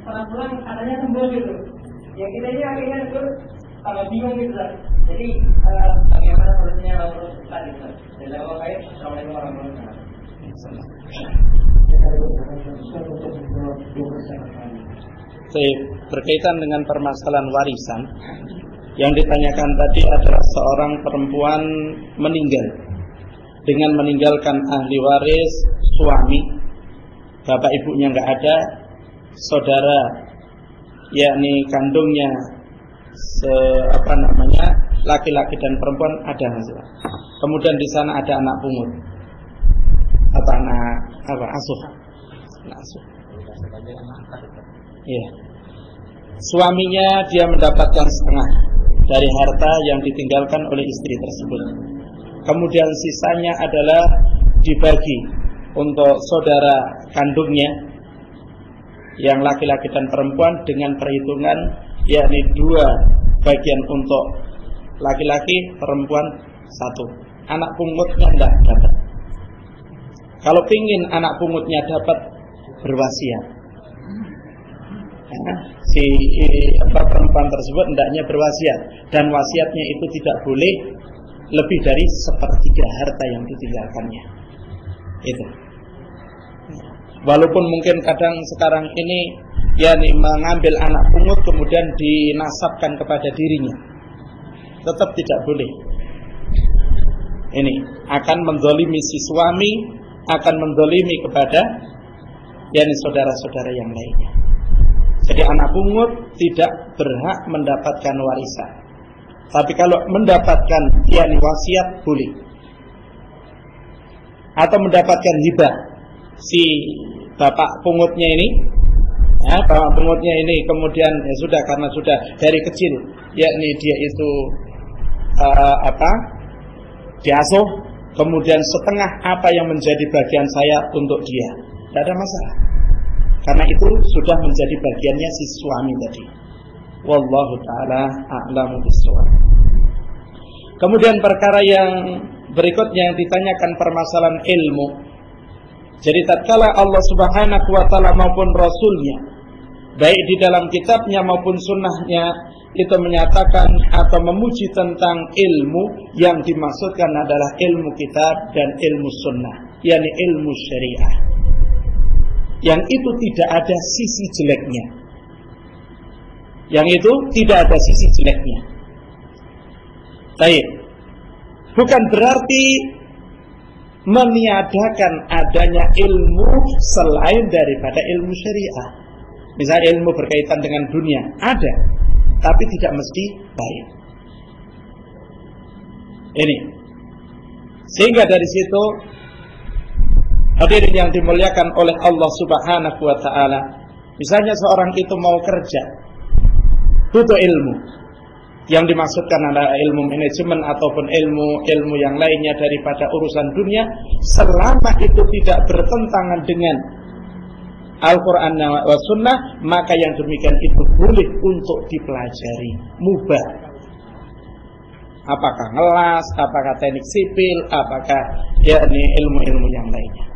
D: setelah pulang katanya sembuh gitu. Ya kita ini akhirnya itu tambah bingung gitu kan. Jadi bagaimana solusinya kalau kita gitu. Jadi kalau baik, assalamualaikum warahmatullahi wabarakatuh.
A: Berkaitan dengan permasalahan warisan, yang ditanyakan tadi adalah seorang perempuan meninggal dengan meninggalkan ahli waris, suami, bapak ibunya nggak ada, saudara, yakni kandungnya, laki-laki dan perempuan ada. Kemudian di sana ada anak pungut atau anak asuh. Iya. Suaminya dia mendapatkan setengah dari harta yang ditinggalkan oleh istri tersebut. Kemudian sisanya adalah dibagi untuk saudara kandungnya yang laki-laki dan perempuan dengan perhitungan yakni 2 bagian untuk laki-laki, perempuan 1. Anak pungutnya tidak dapat. Kalau pingin anak pungutnya dapat, berwasiat. Si perempuan tersebut hendaknya berwasiat, dan wasiatnya itu tidak boleh lebih dari 1/3 harta yang ditinggalkannya. Itu. Walaupun mungkin kadang sekarang ini yakni mengambil anak pungut kemudian dinasabkan kepada dirinya, tetap tidak boleh. Ini akan menzalimi si suami, akan menzalimi kepada yakni saudara-saudara yang lainnya. Jadi anak pungut tidak berhak mendapatkan warisan. Tapi kalau mendapatkan yakni wasiat boleh. Atau mendapatkan hibah si bapak pungutnya ini, bapak pungutnya ini kemudian ya sudah, karena sudah dari kecil yakni dia itu diasuh, kemudian setengah apa yang menjadi bagian saya untuk dia, tidak ada masalah. Karena itu sudah menjadi bagiannya si suami tadi. Wallahu ta'ala a'lamu bis-shawab. Kemudian perkara yang berikutnya yang ditanyakan permasalahan ilmu. Jadi tatkala Allah Subhanahu wa ta'ala maupun Rasulnya, baik di dalam kitabnya maupun sunnahnya, itu menyatakan atau memuji tentang ilmu, yang dimaksudkan adalah ilmu kitab dan ilmu sunnah, yakni ilmu syariah, yang itu tidak ada sisi jeleknya. Yang itu tidak ada sisi jeleknya. Baik. Bukan berarti meniadakan adanya ilmu selain daripada ilmu syariah. Misalnya ilmu berkaitan dengan dunia ada, tapi tidak mesti baik. Ini. Sehingga dari situ, hadirin yang dimuliakan oleh Allah Subhanahu wa ta'ala, misalnya seorang itu mau kerja, butuh ilmu. Yang dimaksudkan adalah ilmu manajemen ataupun ilmu yang lainnya daripada urusan dunia, selama itu tidak bertentangan dengan Al-Quran wa Sunnah, maka yang demikian itu boleh untuk dipelajari, mubah. Apakah ngelas, apakah teknik sipil, apakah yakni ilmu-ilmu yang lainnya,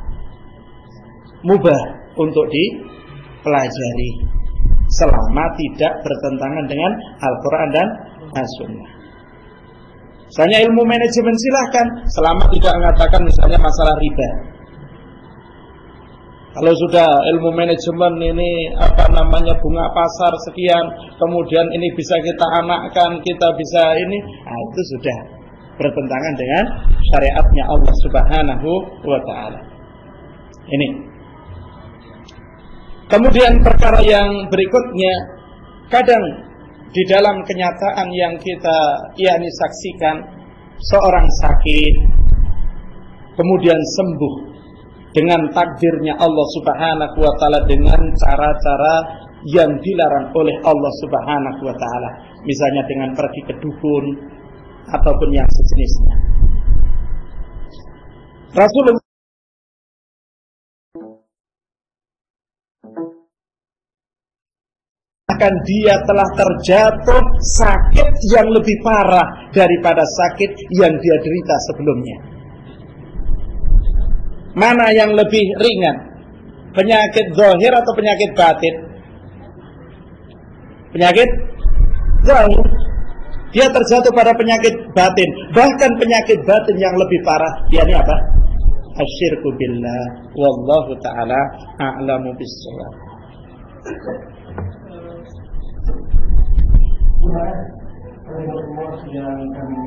A: mubah untuk dipelajari selama tidak bertentangan dengan Al-Quran dan As-Sunnah. Misalnya ilmu manajemen silahkan, selama tidak mengatakan misalnya masalah riba. Kalau sudah ilmu manajemen ini bunga pasar sekian, kemudian ini bisa kita anakkan, kita bisa ini, itu sudah bertentangan dengan syariatnya Allah Subhanahu wa ta'ala. Ini. Kemudian perkara yang berikutnya, kadang di dalam kenyataan yang kita saksikan, seorang sakit kemudian sembuh dengan takdirnya Allah Subhanahu wa taala dengan cara-cara yang dilarang oleh Allah Subhanahu wa taala, misalnya dengan pergi ke dukun ataupun yang sejenisnya. Rasulullah akan dia telah terjatuh sakit yang lebih parah daripada sakit yang dia derita sebelumnya. Mana yang lebih ringan? Penyakit zahir atau penyakit batin? Penyakit zahir. Dia terjatuh pada penyakit batin. Bahkan penyakit batin yang lebih parah, yakni apa? Asyirku billah. Wallahu ta'ala a'lamu bis-shawab.
B: Allah yang kami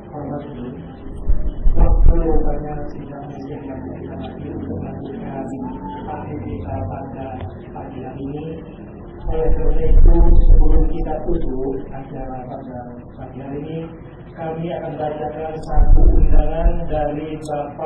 B: hormati, waktu banyak sidang yang kita lagi untuk melakukan aktivitas pada pagi hari ini. Oleh karena itu, sebelum kita tutup acara pada pagi hari ini, kami akan bacakan satu undangan dari Bapak